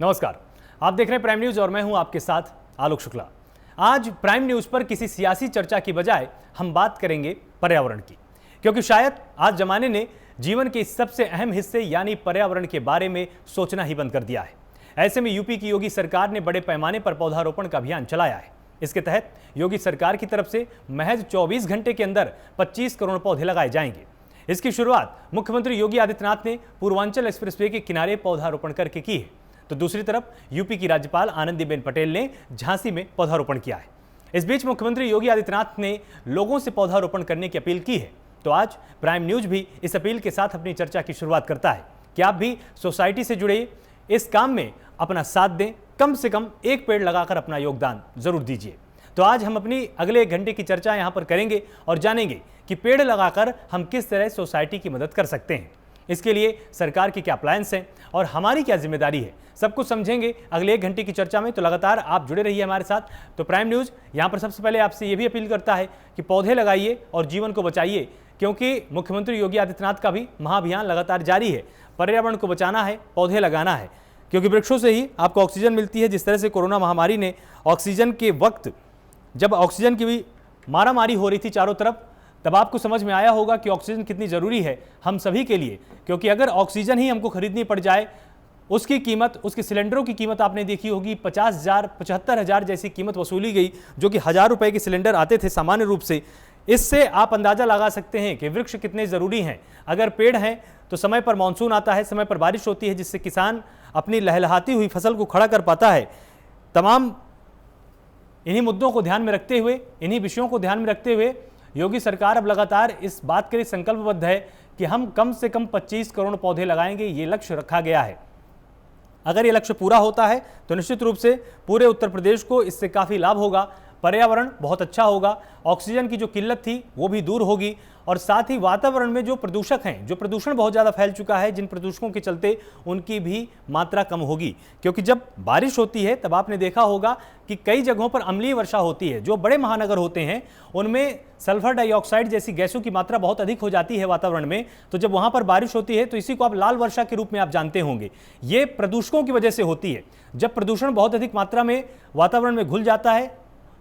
नमस्कार, आप देख रहे हैं प्राइम न्यूज और मैं हूं आपके साथ आलोक शुक्ला। आज प्राइम न्यूज पर किसी सियासी चर्चा की बजाय हम बात करेंगे पर्यावरण की, क्योंकि शायद आज जमाने ने जीवन के इस सबसे अहम हिस्से यानी पर्यावरण के बारे में सोचना ही बंद कर दिया है। ऐसे में यूपी की योगी सरकार ने बड़े पैमाने पर पौधारोपण का अभियान चलाया है। इसके तहत योगी सरकार की तरफ से महज 24 घंटे के अंदर 25 करोड़ पौधे लगाए जाएंगे। इसकी शुरुआत मुख्यमंत्री योगी आदित्यनाथ ने पूर्वांचल एक्सप्रेसवे के किनारे पौधारोपण करके की है, तो दूसरी तरफ यूपी की राज्यपाल आनंदीबेन पटेल ने झांसी में पौधारोपण किया है। इस बीच मुख्यमंत्री योगी आदित्यनाथ ने लोगों से पौधारोपण करने की अपील की है। तो आज प्राइम न्यूज भी इस अपील के साथ अपनी चर्चा की शुरुआत करता है कि आप भी सोसाइटी से जुड़े इस काम में अपना साथ दें, कम से कम एक पेड़ लगाकर अपना योगदान जरूर दीजिए। तो आज हम अपनी अगले 1 घंटे की चर्चा यहां पर करेंगे और जानेंगे कि पेड़ लगाकर हम किस तरह सोसाइटी की मदद कर सकते हैं। इसके लिए सरकार के क्या प्लान्स हैं और हमारी क्या जिम्मेदारी है, सब कुछ समझेंगे अगले 1 घंटे की चर्चा में। तो लगातार आप जुड़े रहिए हमारे साथ। तो प्राइम न्यूज यहां पर सबसे पहले आपसे यह भी अपील करता है कि पौधे लगाइए और जीवन को बचाइए, क्योंकि मुख्यमंत्री योगी आदित्यनाथ का भी महाअभियान लगातार जारी है। पर्यावरण को बचाना है, पौधे लगाना है, क्योंकि वृक्षों से ही आपको ऑक्सीजन मिलती है। जिस तरह से कोरोना महामारी ने ऑक्सीजन के वक्त, जब ऑक्सीजन की भी मारामारी हो रही थी चारों तरफ, तब आपको समझ में आया होगा कि ऑक्सीजन कितनी ज़रूरी है हम सभी के लिए। क्योंकि अगर ऑक्सीजन ही हमको खरीदनी पड़ जाए, उसकी कीमत, उसके सिलेंडरों की कीमत आपने देखी होगी, 50,000 75,000 जैसी कीमत वसूली गई, जो कि 1,000 रुपए के सिलेंडर आते थे सामान्य रूप से। इससे आप अंदाजा लगा सकते हैं कि वृक्ष कितने ज़रूरी हैं। अगर पेड़ हैं तो समय पर मानसून आता है, समय पर बारिश होती है, जिससे किसान अपनी लहलहाती हुई फसल को खड़ा कर पाता है। तमाम इन्हीं मुद्दों को ध्यान में रखते हुए, इन्हीं विषयों को ध्यान में रखते हुए योगी सरकार अब लगातार इस बात के लिए संकल्पबद्ध है कि हम कम से कम 25 करोड़ पौधे लगाएंगे। ये लक्ष्य रखा गया है। अगर ये लक्ष्य पूरा होता है तो निश्चित रूप से पूरे उत्तर प्रदेश को इससे काफ़ी लाभ होगा, पर्यावरण बहुत अच्छा होगा, ऑक्सीजन की जो किल्लत थी वो भी दूर होगी, और साथ ही वातावरण में जो प्रदूषक हैं, जो प्रदूषण बहुत ज़्यादा फैल चुका है, जिन प्रदूषकों के चलते उनकी भी मात्रा कम होगी। क्योंकि जब बारिश होती है तब आपने देखा होगा कि कई जगहों पर अम्लीय वर्षा होती है। जो बड़े महानगर होते हैं उनमें सल्फर डाइऑक्साइड जैसी गैसों की मात्रा बहुत अधिक हो जाती है वातावरण में। तो जब वहाँ पर बारिश होती है तो इसी को आप लाल वर्षा के रूप में आप जानते होंगे। ये प्रदूषकों की वजह से होती है। जब प्रदूषण बहुत अधिक मात्रा में वातावरण में घुल जाता है,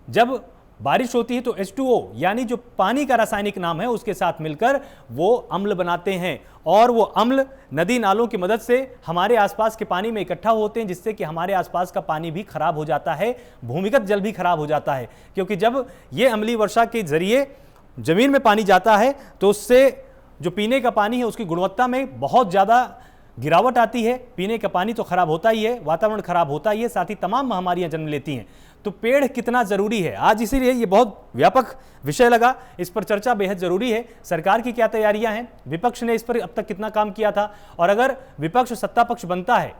जब बारिश होती है तो H2O यानी जो पानी का रासायनिक नाम है उसके साथ मिलकर वो अम्ल बनाते हैं, और वो अम्ल नदी नालों की मदद से हमारे आसपास के पानी में इकट्ठा होते हैं, जिससे कि हमारे आसपास का पानी भी खराब हो जाता है, भूमिगत जल भी खराब हो जाता है। क्योंकि जब ये अम्लीय वर्षा के जरिए जमीन में पानी जाता है तो उससे जो पीने का पानी है उसकी गुणवत्ता में बहुत ज़्यादा गिरावट आती है। पीने का पानी तो खराब होता ही है, वातावरण खराब होता ही है, साथ ही तमाम महामारियां जन्म लेती हैं। तो पेड़ कितना जरूरी है आज, इसीलिए ये बहुत व्यापक विषय लगा, इस पर चर्चा बेहद जरूरी है। सरकार की क्या तैयारियां हैं, विपक्ष ने इस पर अब तक कितना काम किया था, और अगर विपक्ष सत्ता पक्ष बनता है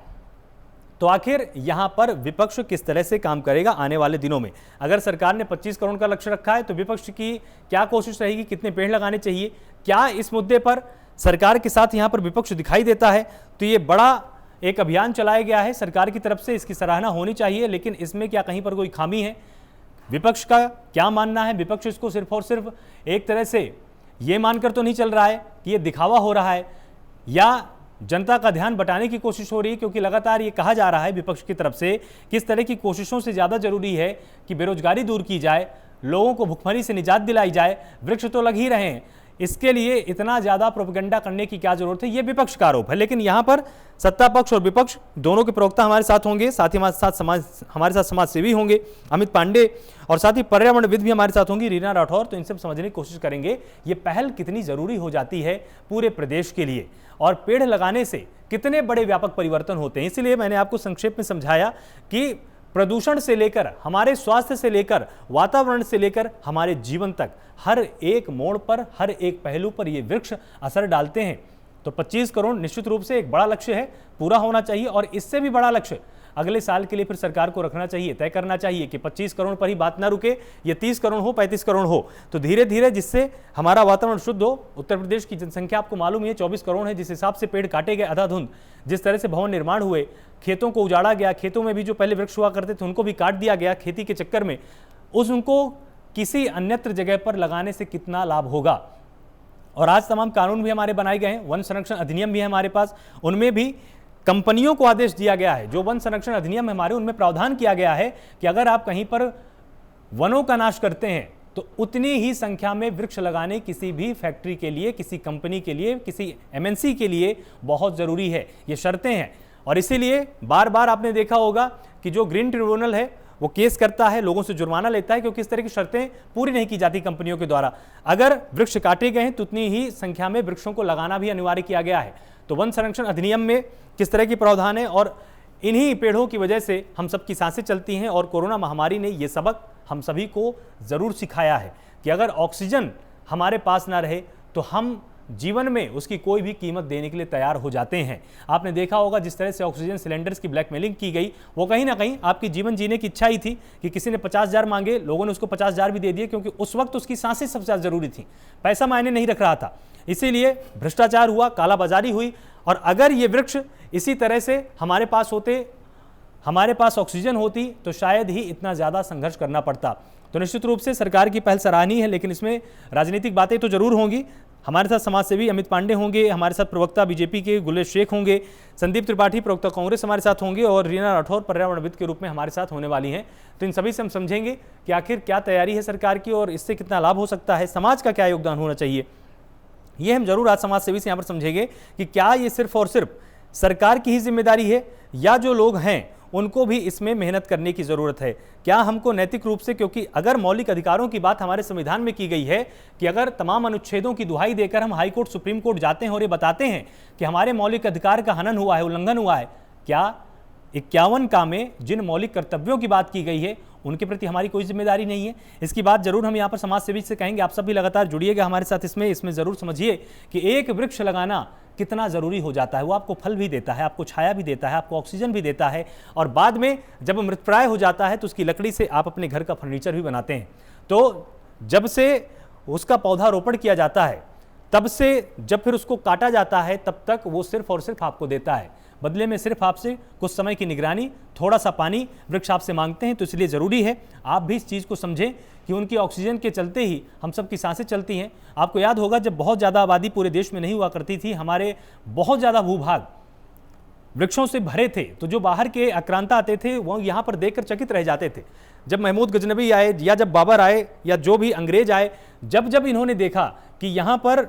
तो आखिर यहां पर विपक्ष किस तरह से काम करेगा आने वाले दिनों में। अगर सरकार ने 25 करोड़ का लक्ष्य रखा है तो विपक्ष की क्या कोशिश रहेगी, कितने पेड़ लगाने चाहिए, क्या इस मुद्दे पर सरकार के साथ यहां पर विपक्ष दिखाई देता है। तो ये बड़ा एक अभियान चलाया गया है सरकार की तरफ से, इसकी सराहना होनी चाहिए। लेकिन इसमें क्या कहीं पर कोई खामी है, विपक्ष का क्या मानना है? विपक्ष इसको सिर्फ और सिर्फ एक तरह से ये मानकर तो नहीं चल रहा है कि ये दिखावा हो रहा है या जनता का ध्यान बटाने की कोशिश हो रही है, क्योंकि लगातार ये कहा जा रहा है विपक्ष की तरफ से कि इस तरह की कोशिशों से ज़्यादा जरूरी है कि बेरोजगारी दूर की जाए, लोगों को भुखमरी से निजात दिलाई जाए। वृक्ष तो लग ही रहे हैं, इसके लिए इतना ज़्यादा प्रोपेगेंडा करने की क्या जरूरत है, ये विपक्ष का आरोप है। लेकिन यहाँ पर सत्ता पक्ष और विपक्ष दोनों के प्रवक्ता हमारे साथ होंगे, साथ ही हमारे साथ समाज सेवी होंगे अमित पांडे, और साथ ही पर्यावरणविद भी हमारे साथ होंगी रीना राठौर। तो इनसे समझने की कोशिश करेंगे ये पहल कितनी ज़रूरी हो जाती है पूरे प्रदेश के लिए, और पेड़ लगाने से कितने बड़े व्यापक परिवर्तन होते हैं। इसलिए मैंने आपको संक्षेप में समझाया कि प्रदूषण से लेकर हमारे स्वास्थ्य से लेकर वातावरण से लेकर हमारे जीवन तक हर एक मोड़ पर, हर एक पहलू पर ये वृक्ष असर डालते हैं। तो 25 करोड़ निश्चित रूप से एक बड़ा लक्ष्य है, पूरा होना चाहिए, और इससे भी बड़ा लक्ष्य अगले साल के लिए फिर सरकार को रखना चाहिए, तय करना चाहिए कि 25 करोड़ पर ही बात ना रुके, ये 30 करोड़ हो, 35 करोड़ हो, तो धीरे धीरे जिससे हमारा वातावरण शुद्ध हो। उत्तर प्रदेश की जनसंख्या आपको मालूम है 24 करोड़ है, जिस हिसाब से पेड़ काटे गए अंधाधुंध, जिस तरह से भवन निर्माण हुए, खेतों को उजाड़ा गया, खेतों में भी जो पहले वृक्ष हुआ करते थे उनको भी काट दिया गया खेती के चक्कर में, उनको किसी अन्यत्र जगह पर लगाने से कितना लाभ होगा। और आज तमाम कानून भी हमारे बनाए गए हैं, वन संरक्षण अधिनियम भी है हमारे पास, उनमें भी कंपनियों को आदेश दिया गया है, जो वन संरक्षण अधिनियम हमारे उनमें प्रावधान किया गया है कि अगर आप कहीं पर वनों का नाश करते हैं तो उतनी ही संख्या में वृक्ष लगाने किसी भी फैक्ट्री के लिए, किसी कंपनी के लिए, किसी एमएनसी के लिए बहुत जरूरी है। ये शर्तें हैं और इसीलिए बार बार आपने देखा होगा कि जो ग्रीन ट्रिब्यूनल है वो केस करता है, लोगों से जुर्माना लेता है, क्योंकि इस तरह की शर्तें पूरी नहीं की जाती कंपनियों के द्वारा। अगर वृक्ष काटे गए हैं तो उतनी ही संख्या में वृक्षों को लगाना भी अनिवार्य किया गया है। तो वन संरक्षण अधिनियम में किस तरह की प्रावधान है और इन्हीं पेड़ों की वजह से हम सबकी सांसें चलती हैं। और कोरोना महामारी ने ये सबक हम सभी को ज़रूर सिखाया है कि अगर ऑक्सीजन हमारे पास ना रहे तो हम जीवन में उसकी कोई भी कीमत देने के लिए तैयार हो जाते हैं। आपने देखा होगा जिस तरह से ऑक्सीजन सिलेंडर्स की ब्लैकमेलिंग की गई, वो कहीं ना कहीं आपकी जीवन जीने की इच्छा ही थी कि किसी ने 50,000 मांगे, लोगों ने उसको 50,000 भी दे दिए, क्योंकि उस वक्त उसकी सांसें सबसे ज़्यादा जरूरी थी, पैसा मायने नहीं रख रहा था। इसीलिए भ्रष्टाचार हुआ, कालाबाजारी हुई। और अगर ये वृक्ष इसी तरह से हमारे पास होते, हमारे पास ऑक्सीजन होती, तो शायद ही इतना ज़्यादा संघर्ष करना पड़ता। तो निश्चित रूप से सरकार की पहल सराहनीय है, लेकिन इसमें राजनीतिक बातें तो जरूर होंगी। हमारे साथ समाजसेवी अमित पांडे होंगे, हमारे साथ प्रवक्ता बीजेपी के गुलेश शेख होंगे, संदीप त्रिपाठी प्रवक्ता कांग्रेस हमारे साथ होंगे और रीना राठौर पर्यावरणविद के रूप में हमारे साथ होने वाली हैं। तो इन सभी से हम समझेंगे कि आखिर क्या तैयारी है सरकार की और इससे कितना लाभ हो सकता है, समाज का क्या योगदान होना चाहिए, ये हम जरूर आज समाजसेवी से यहाँ पर समझेंगे कि क्या ये सिर्फ और सिर्फ सरकार की ही जिम्मेदारी है या जो लोग हैं उनको भी इसमें मेहनत करने की ज़रूरत है। क्या हमको नैतिक रूप से, क्योंकि अगर मौलिक अधिकारों की बात हमारे संविधान में की गई है कि अगर तमाम अनुच्छेदों की दुहाई देकर हम हाई कोर्ट, सुप्रीम कोर्ट जाते हैं और ये बताते हैं कि हमारे मौलिक अधिकार का हनन हुआ है, उल्लंघन हुआ है, क्या 51 का में जिन मौलिक कर्तव्यों की बात की गई है उनके प्रति हमारी कोई जिम्मेदारी नहीं है? इसकी बात जरूर हम यहाँ पर समाज सेवी से कहेंगे। आप सब भी लगातार जुड़िएगा हमारे साथ इसमें जरूर समझिए कि एक वृक्ष लगाना कितना ज़रूरी हो जाता है। वो आपको फल भी देता है, आपको छाया भी देता है, आपको ऑक्सीजन भी देता है, और बाद में जब मृतप्राय हो जाता है तो उसकी लकड़ी से आप अपने घर का फर्नीचर भी बनाते हैं। तो जब से उसका पौधारोपण किया जाता है, तब से जब फिर उसको काटा जाता है, तब तक वो सिर्फ और सिर्फ आपको देता है। बदले में सिर्फ आपसे कुछ समय की निगरानी, थोड़ा सा पानी वृक्ष आपसे मांगते हैं। तो इसलिए ज़रूरी है आप भी इस चीज़ को समझें कि उनकी ऑक्सीजन के चलते ही हम सब की सांसें चलती हैं। आपको याद होगा जब बहुत ज़्यादा आबादी पूरे देश में नहीं हुआ करती थी, हमारे बहुत ज़्यादा भूभाग वृक्षों से भरे थे, तो जो बाहर के आक्रांता आते थे वो यहाँ पर देखकर चकित रह जाते थे। जब महमूद गजनबी आए या जब बाबर आए या जो भी अंग्रेज आए, जब इन्होंने देखा कि यहाँ पर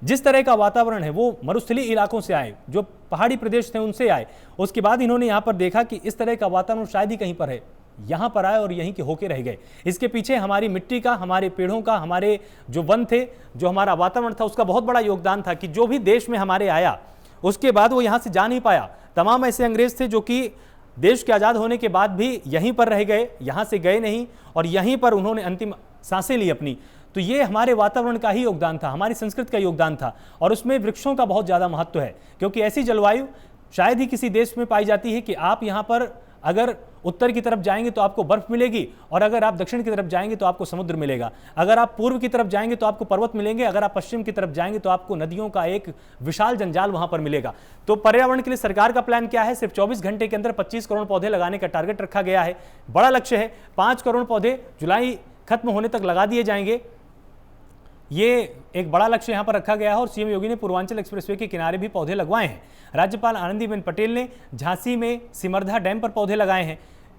जिस तरह का वातावरण है, वो मरुस्थलीय इलाकों से आए, जो पहाड़ी प्रदेश थे उनसे आए, उसके बाद इन्होंने यहाँ पर देखा कि इस तरह का वातावरण शायद ही कहीं पर है, यहाँ पर आए और यहीं के होके रह गए। इसके पीछे हमारी मिट्टी का, हमारे पेड़ों का, हमारे जो वन थे, जो हमारा वातावरण था, उसका बहुत बड़ा योगदान था कि जो भी देश में हमारे आया उसके बाद वो यहाँ से जा नहीं पाया। तमाम ऐसे अंग्रेज थे जो कि देश के आज़ाद होने के बाद भी यहीं पर रह गए, यहाँ से गए नहीं और यहीं पर उन्होंने अंतिम सांसें ली अपनी। तो ये हमारे वातावरण का ही योगदान था, हमारी संस्कृति का योगदान था, और उसमें वृक्षों का बहुत ज़्यादा महत्व है, क्योंकि ऐसी जलवायु शायद ही किसी देश में पाई जाती है कि आप यहाँ पर अगर उत्तर की तरफ जाएंगे तो आपको बर्फ मिलेगी, और अगर आप दक्षिण की तरफ जाएंगे तो आपको समुद्र मिलेगा, अगर आप पूर्व की तरफ जाएंगे तो आपको पर्वत मिलेंगे, अगर आप पश्चिम की तरफ जाएंगे तो आपको नदियों का एक विशाल जंजाल वहां पर मिलेगा। तो पर्यावरण के लिए सरकार का प्लान क्या है? सिर्फ 24 घंटे के अंदर 25 करोड़ पौधे लगाने का टारगेट रखा गया है। बड़ा लक्ष्य है, 5 करोड़ पौधे जुलाई खत्म होने तक लगा दिए जाएंगे। ये एक बड़ा लक्ष्य यहाँ पर रखा गया है और सीएम योगी ने पूर्वांचल एक्सप्रेसवे के किनारे भी पौधे लगवाए हैं। राज्यपाल आनंदीबेन पटेल ने झांसी में सिमरधा डैम पर पौधे लगाए हैं।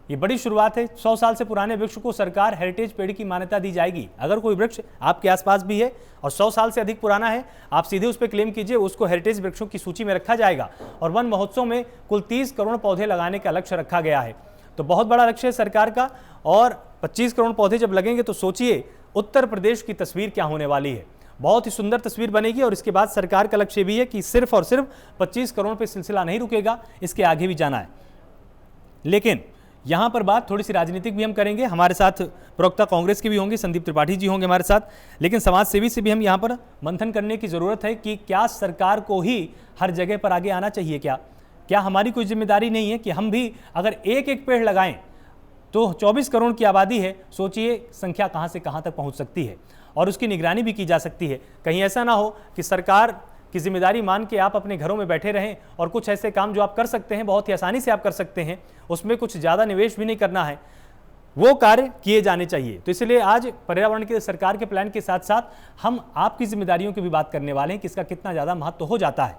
ये बड़ी शुरुआत है। 100 साल से पुराने वृक्ष को सरकार हेरिटेज पेड़ की मान्यता दी जाएगी। अगर कोई वृक्ष आपके आसपास भी है और 100 साल से अधिक पुराना है, आप सीधे उस पर क्लेम कीजिए, उसको हेरिटेज वृक्षों की सूची में रखा जाएगा। और वन महोत्सव में कुल 30 करोड़ पौधे लगाने का लक्ष्य रखा गया है। तो बहुत बड़ा लक्ष्य है सरकार का, और 25 करोड़ पौधे जब लगेंगे तो सोचिए उत्तर प्रदेश की तस्वीर क्या होने वाली है। बहुत ही सुंदर तस्वीर बनेगी। और इसके बाद सरकार का लक्ष्य भी है कि सिर्फ और सिर्फ 25 करोड़ पे सिलसिला नहीं रुकेगा, इसके आगे भी जाना है। लेकिन यहाँ पर बात थोड़ी सी राजनीतिक भी हम करेंगे। हमारे साथ प्रवक्ता कांग्रेस के भी होंगे, संदीप त्रिपाठी जी होंगे हमारे साथ, लेकिन समाज सेवी से भी हम यहाँ पर मंथन करने की ज़रूरत है कि क्या सरकार को ही हर जगह पर आगे आना चाहिए? क्या हमारी कोई जिम्मेदारी नहीं है कि हम भी अगर एक एक पेड़ लगाएं तो 24 करोड़ की आबादी है, सोचिए संख्या कहाँ से कहाँ तक पहुँच सकती है, और उसकी निगरानी भी की जा सकती है। कहीं ऐसा ना हो कि सरकार की जिम्मेदारी मान के आप अपने घरों में बैठे रहें और कुछ ऐसे काम जो आप कर सकते हैं, बहुत ही आसानी से आप कर सकते हैं, उसमें कुछ ज़्यादा निवेश भी नहीं करना है, वो कार्य किए जाने चाहिए। तो इसलिए आज पर्यावरण के सरकार के प्लान के साथ साथ हम आपकी जिम्मेदारियों की भी बात करने वाले हैं कि इसका कितना ज़्यादा महत्व हो जाता है।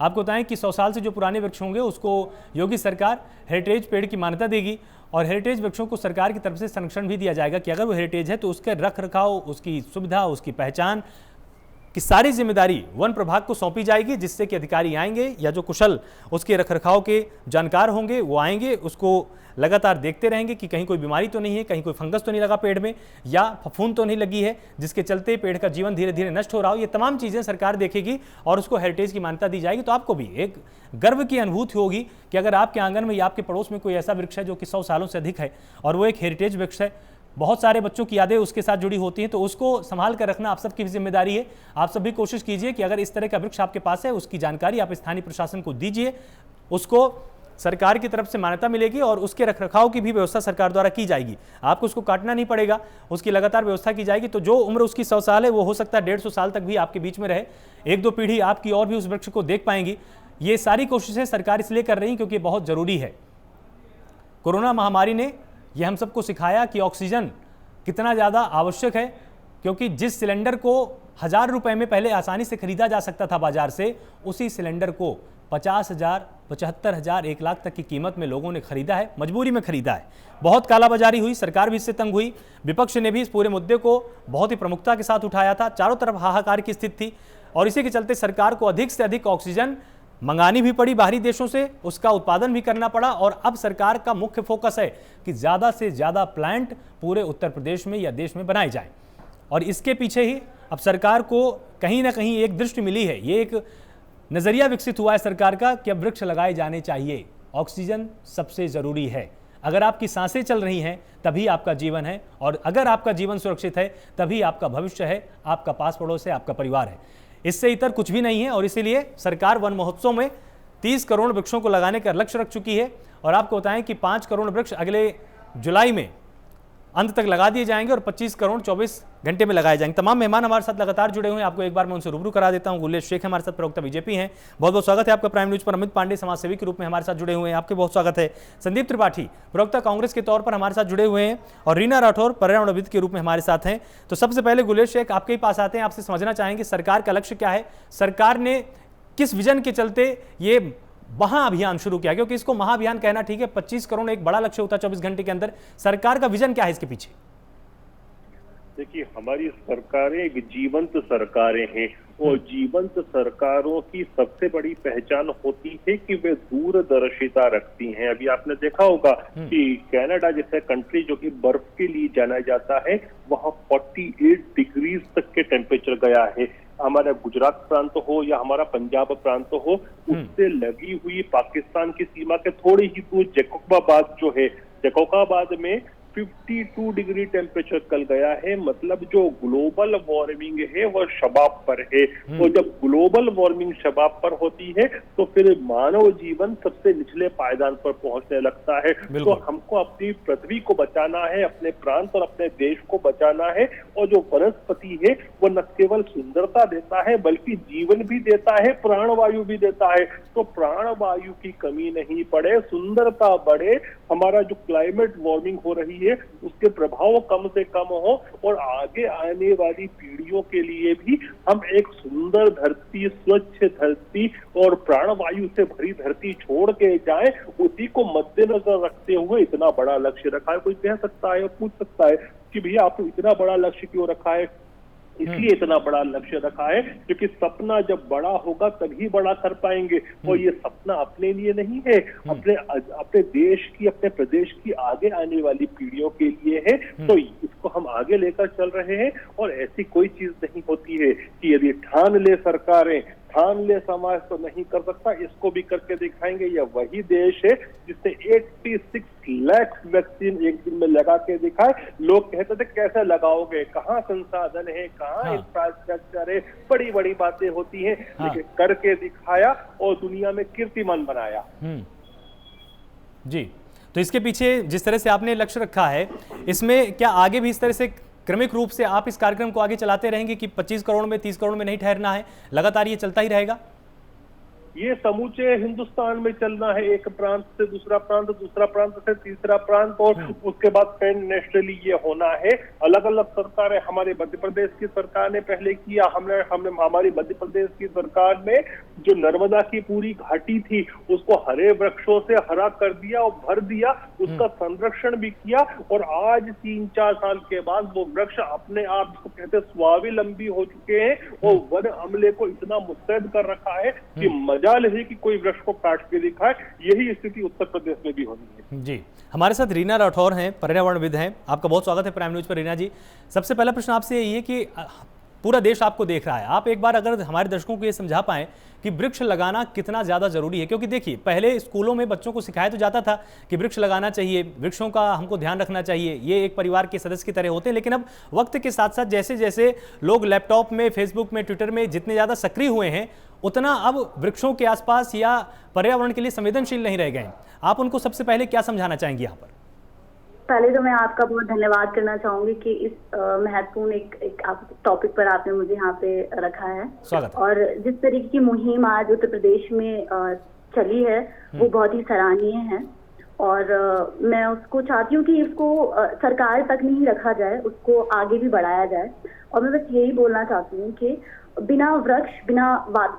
आपको बताएं कि 100 साल से जो पुराने वृक्ष होंगे उसको योगी सरकार हेरिटेज पेड़ की मान्यता देगी और हेरिटेज वृक्षों को सरकार की तरफ से संरक्षण भी दिया जाएगा कि अगर वो हेरिटेज है तो उसके रख रखाव, उसकी सुविधा, उसकी पहचान की सारी जिम्मेदारी वन प्रभाग को सौंपी जाएगी, जिससे कि अधिकारी आएंगे या जो कुशल उसके रखरखाव के जानकार होंगे वो आएंगे, उसको लगातार देखते रहेंगे कि कहीं कोई बीमारी तो नहीं है, कहीं कोई फंगस तो नहीं लगा पेड़ में या फफूंद तो नहीं लगी है जिसके चलते पेड़ का जीवन धीरे धीरे नष्ट हो रहा हो। ये तमाम चीज़ें सरकार देखेगी और उसको हेरिटेज की मान्यता दी जाएगी। तो आपको भी एक गर्व की अनुभूति होगी कि अगर आपके आंगन में या आपके पड़ोस में कोई ऐसा वृक्ष है जो कि 100 सालों से अधिक है और वो एक हेरिटेज वृक्ष है, बहुत सारे बच्चों की यादें उसके साथ जुड़ी होती हैं, तो उसको संभाल कर रखना आप सबकी भी जिम्मेदारी है। आप सब भी कोशिश कीजिए कि अगर इस तरह का वृक्ष आपके पास है उसकी जानकारी आप स्थानीय प्रशासन को दीजिए, उसको सरकार की तरफ से मान्यता मिलेगी और उसके रखरखाव की भी व्यवस्था सरकार द्वारा की जाएगी। आपको उसको काटना नहीं पड़ेगा, उसकी लगातार व्यवस्था की जाएगी। तो जो उम्र उसकी 100 साल है वो हो सकता है 150 साल तक भी आपके बीच में रहे, 1-2 पीढ़ी आपकी और भी उस वृक्ष को देख पाएंगी। ये सारी कोशिशें सरकार इसलिए कर रही है क्योंकि बहुत ज़रूरी है। कोरोना महामारी ने यह हम सबको सिखाया कि ऑक्सीजन कितना ज़्यादा आवश्यक है, क्योंकि जिस सिलेंडर को 1000 रुपये में पहले आसानी से खरीदा जा सकता था बाजार से, उसी सिलेंडर को 50,000, 75,000, 1 लाख तक की कीमत में लोगों ने खरीदा है, मजबूरी में खरीदा है। बहुत कालाबाजारी हुई, सरकार भी इससे तंग हुई, विपक्ष ने भी इस पूरे मुद्दे को बहुत ही प्रमुखता के साथ उठाया था। चारों तरफ हाहाकार की स्थिति थी और इसी के चलते सरकार को अधिक से अधिक ऑक्सीजन मंगानी भी पड़ी बाहरी देशों से, उसका उत्पादन भी करना पड़ा और अब सरकार का मुख्य फोकस है कि ज़्यादा से ज़्यादा प्लांट पूरे उत्तर प्रदेश में या देश में बनाए जाएं। और इसके पीछे ही अब सरकार को कहीं ना कहीं एक दृष्टि मिली है, ये एक नज़रिया विकसित हुआ है सरकार का कि अब वृक्ष लगाए जाने चाहिए। ऑक्सीजन सबसे ज़रूरी है। अगर आपकी सांसें चल रही हैं तभी आपका जीवन है और अगर आपका जीवन सुरक्षित है तभी आपका भविष्य है, आपका पास पड़ोस है, आपका परिवार है। इससे इतर कुछ भी नहीं है और इसीलिए सरकार वन महोत्सव में 30 करोड़ वृक्षों को लगाने का लक्ष्य रख चुकी है और आपको बताएं कि 5 करोड़ वृक्ष अगले जुलाई में अंत तक लगा दिए जाएंगे और 25 करोड़ 24 घंटे में लगाए जाएंगे। तमाम मेहमान हमारे साथ लगातार जुड़े हुए हैं, आपको एक बार मैं उनसे रूबरू करा देता हूं। गुलेश शेख हमारे साथ, प्रवक्ता बीजेपी हैं, बहुत बहुत स्वागत है आपका प्राइम न्यूज पर। अमित पांडे समाजसेवी के रूप में हमारे साथ जुड़े हुए हैं, आपके बहुत स्वागत है। संदीप त्रिपाठी प्रवक्ता कांग्रेस के तौर पर हमारे साथ जुड़े हुए हैं और रीना राठौर पर्यावरणविद के रूप में हमारे साथ हैं। तो सबसे पहले गुलेश शेख आपके ही पास आते हैं, आपसे समझना चाहेंगे सरकार का लक्ष्य क्या है, सरकार ने किस विजन के चलते ये महाअभियान शुरू किया, क्योंकि इसको महाअभियान कहना ठीक है, 25 करोड़ एक बड़ा लक्ष्य होता है 24 घंटे के अंदर। सरकार का विजन क्या है इसके पीछे? देखिए, हमारी सरकारें एक जीवंत सरकारें हैं और जीवंत सरकारों की सबसे बड़ी पहचान होती है कि वे दूरदर्शिता रखती हैं। अभी आपने देखा होगा कि कनाडा जैसे कंट्री जो कि बर्फ के लिए जाना जाता है, वहां 48 डिग्री तक के टेम्परेचर गया है। हमारा गुजरात प्रांत हो या हमारा पंजाब प्रांत हो, उससे लगी हुई पाकिस्तान की सीमा के थोड़ी ही दूर जैकोबाबाद जो है, जैकोबाबाद में 52 डिग्री टेम्परेचर कल गया है। मतलब जो ग्लोबल वार्मिंग है वो शबाब पर है और जब ग्लोबल वार्मिंग शबाब पर होती है तो फिर मानव जीवन सबसे निचले पायदान पर पहुंचने लगता है। तो हमको अपनी पृथ्वी को बचाना है, अपने प्रांत और अपने देश को बचाना है। और जो वनस्पति है वो न केवल सुंदरता देता है बल्कि जीवन भी देता है, प्राणवायु भी देता है। तो प्राणवायु की कमी नहीं पड़े, सुंदरता बढ़े, हमारा जो क्लाइमेट वार्मिंग हो रही है उसके प्रभाव कम से कम हो और आगे आने वाली पीढ़ियों के लिए भी हम एक सुंदर धरती, स्वच्छ धरती और प्राणवायु से भरी धरती छोड़ के जाएं, उसी को मद्देनजर रखते हुए इतना बड़ा लक्ष्य रखा है। कोई कह सकता है और पूछ सकता है कि भैया आपने इतना बड़ा लक्ष्य क्यों रखा है? इसलिए इतना बड़ा लक्ष्य रखा है क्योंकि सपना जब बड़ा होगा तभी बड़ा कर पाएंगे। और ये सपना अपने लिए नहीं है, अपने देश की, अपने प्रदेश की आगे आने वाली पीढ़ियों के लिए है। तो इसको हम आगे लेकर चल रहे हैं और ऐसी कोई चीज नहीं होती है कि यदि ठान ले सरकारें, ठान ले समाज तो नहीं कर सकता, इसको भी करके दिखाएंगे। यह वही देश है जिसने 86 लाख वैक्सीन एक दिन में लगा के दिखाए। लोग कहते थे कैसे लगाओगे, कहाँ संसाधन है, कहाँ इंफ्रास्ट्रक्चर है, बड़ी बड़ी बातें होती हैं, लेकिन करके दिखाया और दुनिया में कीर्तिमान बनाया। जी, तो इसके पीछे जिस तरह से आपने लक्ष्य रखा है, इसमें क्या आगे भी इस तरह से क्रमिक रूप से आप इस कार्यक्रम को आगे चलाते रहेंगे कि 25 करोड़ में, 30 करोड़ में नहीं ठहरना है, लगातार ये चलता ही रहेगा? ये समूचे हिंदुस्तान में चलना है, एक प्रांत से दूसरा प्रांत से तीसरा प्रांत, और उसके बाद पैन नेशनली ये होना है। अलग अलग सरकारें, हमारे मध्य प्रदेश की सरकार ने पहले किया, हमने हमारी मध्य प्रदेश की सरकार ने जो नर्मदा की पूरी घाटी थी उसको हरे वृक्षों से हरा कर दिया और भर दिया, उसका संरक्षण भी किया, और आज 3-4 साल के बाद वो वृक्ष अपने आप, जिसको कहते हैं, स्वावलंबी हो चुके हैं, और वन अमले को इतना मुस्तैद कर रखा है कि मजाल है कि कोई वृक्ष को काट के दिखाए। यही स्थिति उत्तर प्रदेश में भी होनी है। जी, हमारे साथ रीना राठौर हैं, पर्यावरणविद हैं। आपका बहुत स्वागत है प्राइम न्यूज पर। रीना जी, सबसे पहला प्रश्न आपसे यही है कि पूरा देश आपको देख रहा है, आप एक बार अगर हमारे दर्शकों को ये समझा पाएं कि वृक्ष लगाना कितना ज़्यादा ज़रूरी है। क्योंकि देखिए, पहले स्कूलों में बच्चों को सिखाया तो जाता था कि वृक्ष लगाना चाहिए, वृक्षों का हमको ध्यान रखना चाहिए, ये एक परिवार के सदस्य की तरह होते हैं। लेकिन अब वक्त के साथ साथ जैसे जैसे लोग लैपटॉप में, फेसबुक में, ट्विटर में जितने ज़्यादा सक्रिय हुए हैं, उतना अब वृक्षों के आसपास या पर्यावरण के लिए संवेदनशील नहीं रह गए हैं। आप उनको सबसे पहले क्या समझाना चाहेंगे यहाँ पर? पहले तो मैं आपका बहुत धन्यवाद करना चाहूंगी कि इस महत्वपूर्ण एक टॉपिक पर आपने मुझे यहाँ पे रखा है। स्वागत है। और जिस तरीके की मुहिम आज उत्तर प्रदेश में चली है वो बहुत ही सराहनीय है, और मैं उसको चाहती हूँ कि इसको सरकार तक नहीं रखा जाए, उसको आगे भी बढ़ाया जाए। और मैं बस यही बोलना चाहती हूँ कि बिना वृक्ष, बिना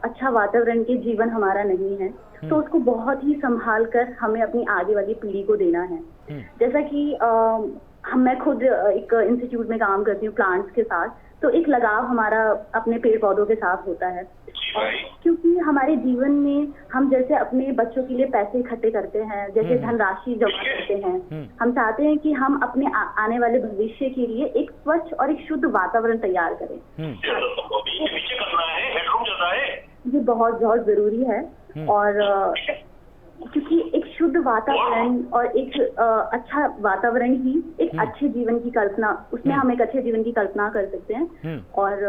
अच्छा वातावरण के जीवन हमारा नहीं है, तो उसको बहुत ही संभाल कर हमें अपनी आगे वाली पीढ़ी को देना है। जैसा कि मैं खुद एक इंस्टीट्यूट में काम करती हूँ प्लांट्स के साथ, तो एक लगाव हमारा अपने पेड़ पौधों के साथ होता है। क्योंकि हमारे जीवन में हम जैसे अपने बच्चों के लिए पैसे इकट्ठे करते हैं, जैसे धनराशि जमा करते हैं, हम चाहते हैं कि हम अपने आने वाले भविष्य के लिए एक स्वच्छ और एक शुद्ध वातावरण तैयार करें। ये बहुत बहुत जरूरी है। और क्योंकि एक शुद्ध वातावरण और एक अच्छा वातावरण ही एक अच्छे जीवन की कल्पना, उसमें हम एक अच्छे जीवन की कल्पना कर सकते हैं। और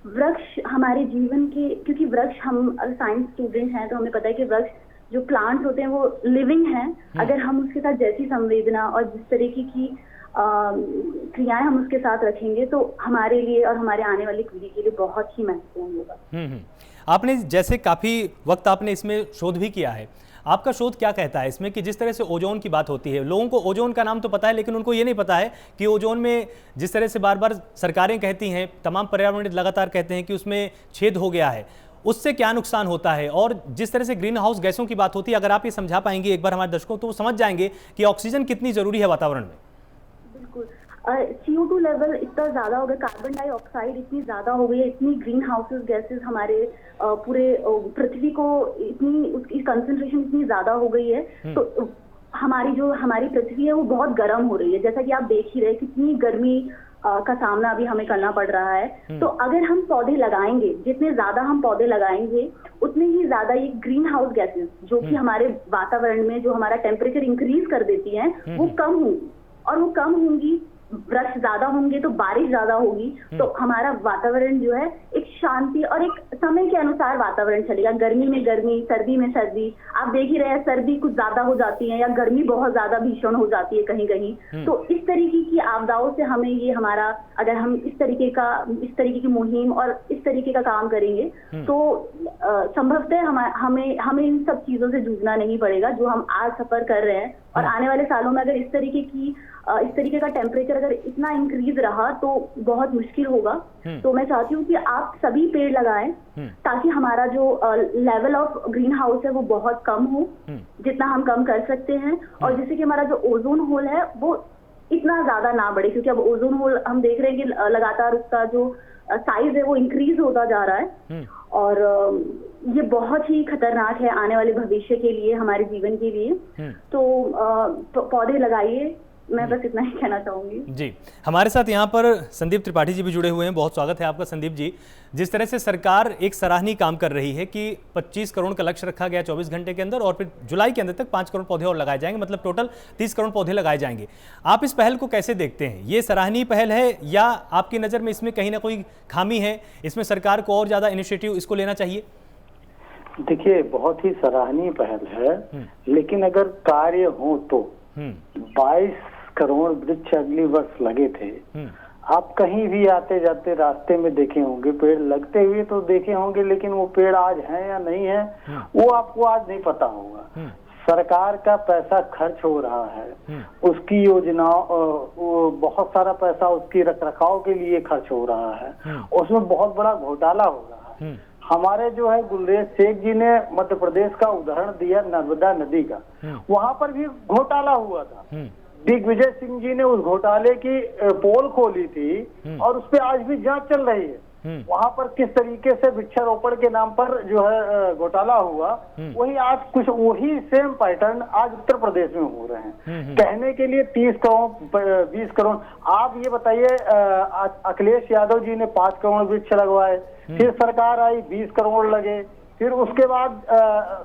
वृक्ष हमारे जीवन के, क्योंकि वृक्ष, हम साइंस स्टूडेंट हैं तो हमें पता है कि वृक्ष जो प्लांट्स होते हैं वो लिविंग हैं। अगर हम उसके साथ जैसी संवेदना और जिस तरीके की क्रियाएं हम उसके साथ रखेंगे तो हमारे लिए और हमारे आने वाली पीढ़ी के लिए बहुत ही महत्वपूर्ण होगा। आपने जैसे काफ़ी वक्त आपने इसमें शोध भी किया है, आपका शोध क्या कहता है इसमें कि जिस तरह से ओजोन की बात होती है, लोगों को ओजोन का नाम तो पता है लेकिन उनको ये नहीं पता है कि ओजोन में जिस तरह से बार बार सरकारें कहती हैं, तमाम पर्यावरणविद लगातार कहते हैं कि उसमें छेद हो गया है, उससे क्या नुकसान होता है, और जिस तरह से ग्रीन हाउस गैसों की बात होती है, अगर आप ये समझा पाएंगे एक बार हमारे दर्शकों तो वो समझ जाएंगे कि ऑक्सीजन कितनी जरूरी है वातावरण में। बिल्कुल, CO2 लेवल इतना ज्यादा हो गया, कार्बन डाइऑक्साइड इतनी ज्यादा हो गई है, इतनी ग्रीन हाउसेस गैसेस हमारे पूरे पृथ्वी को, इतनी उसकी कंसंट्रेशन इतनी ज्यादा हो गई है, तो हमारी पृथ्वी है वो बहुत गर्म हो रही है। जैसा कि आप देख ही रहे कितनी गर्मी का सामना अभी हमें करना पड़ रहा है। तो अगर हम पौधे लगाएंगे, जितने ज्यादा हम पौधे लगाएंगे उतने ही ज्यादा ये ग्रीन हाउस गैसेस जो कि हमारे वातावरण में जो हमारा टेम्परेचर इंक्रीज कर देती हैं वो कम होंगी, और वो कम होंगी, वृक्ष ज्यादा होंगे तो बारिश ज्यादा होगी, तो हमारा वातावरण जो है एक शांति और एक समय के अनुसार वातावरण चलेगा। गर्मी में गर्मी, सर्दी में सर्दी, आप देख ही रहे हैं सर्दी कुछ ज्यादा हो जाती है या गर्मी बहुत ज्यादा भीषण हो जाती है कहीं कहीं। तो इस तरीके की आपदाओं से हमें ये हमारा, अगर हम इस तरीके की मुहिम और इस तरीके का काम करेंगे तो संभवतः हमें इन सब चीजों से जूझना नहीं पड़ेगा जो हम आज सफर कर रहे हैं। और आने वाले सालों में अगर इस तरीके का टेम्परेचर अगर इतना इंक्रीज रहा तो बहुत मुश्किल होगा। तो मैं चाहती हूँ कि आप सभी पेड़ लगाएं ताकि हमारा जो लेवल ऑफ ग्रीन हाउस है वो बहुत कम हो, जितना हम कम कर सकते हैं, और जिससे कि हमारा जो ओजोन होल है वो इतना ज्यादा ना बढ़े, क्योंकि अब ओजोन होल हम देख रहे हैं कि लगातार उसका जो साइज है वो इंक्रीज होता जा रहा है, और ये बहुत ही खतरनाक है आने वाले भविष्य के लिए, हमारे जीवन के लिए। तो पौधे लगाइए, मैं बस इतना ही कहना चाहूंगी। जी, हमारे साथ यहाँ पर संदीप त्रिपाठी जी भी जुड़े हुए हैं, बहुत स्वागत है आपका संदीप जी। जिस तरह से सरकार एक सराहनीय काम कर रही है कि 25 करोड़ का लक्ष्य रखा गया 24 घंटे के अंदर, और फिर जुलाई के अंदर तक 5 करोड़ पौधे और लगाए जाएंगे, मतलब टोटल 30 करोड़ पौधे लगाए जाएंगे। आप इस पहल को कैसे देखते हैं? ये सराहनीय पहल है या आपकी नज़र में इसमें कहीं ना कोई खामी है, इसमें सरकार को और ज़्यादा इनिशिएटिव इसको लेना चाहिए? देखिए, बहुत ही सराहनीय पहल है, लेकिन अगर कार्य हो तो 22 करोड़ वृक्ष अगले वर्ष लगे थे, आप कहीं भी आते जाते रास्ते में देखे होंगे, पेड़ लगते हुए तो देखे होंगे, लेकिन वो पेड़ आज हैं या नहीं है वो आपको आज नहीं पता होगा। सरकार का पैसा खर्च हो रहा है, उसकी योजनाओं, बहुत सारा पैसा उसकी रखरखाव के लिए खर्च हो रहा है, उसमें बहुत बड़ा घोटाला हो रहा है। हमारे जो है गुलरेज शेख जी ने मध्य प्रदेश का उदाहरण दिया नर्मदा नदी का, वहां पर भी घोटाला हुआ था। दिग्विजय सिंह जी ने उस घोटाले की पोल खोली थी और उस पर आज भी जांच चल रही है। वहां पर किस तरीके से वृक्षारोपण के नाम पर जो है घोटाला हुआ, वही आज कुछ वही सेम पैटर्न आज उत्तर प्रदेश में हो रहे हैं। कहने के लिए 30 करोड़ 20 करोड़, आप ये बताइए, अखिलेश यादव जी ने 5 करोड़ वृक्ष लगवाए, फिर सरकार आई 20 करोड़ लगे, फिर उसके बाद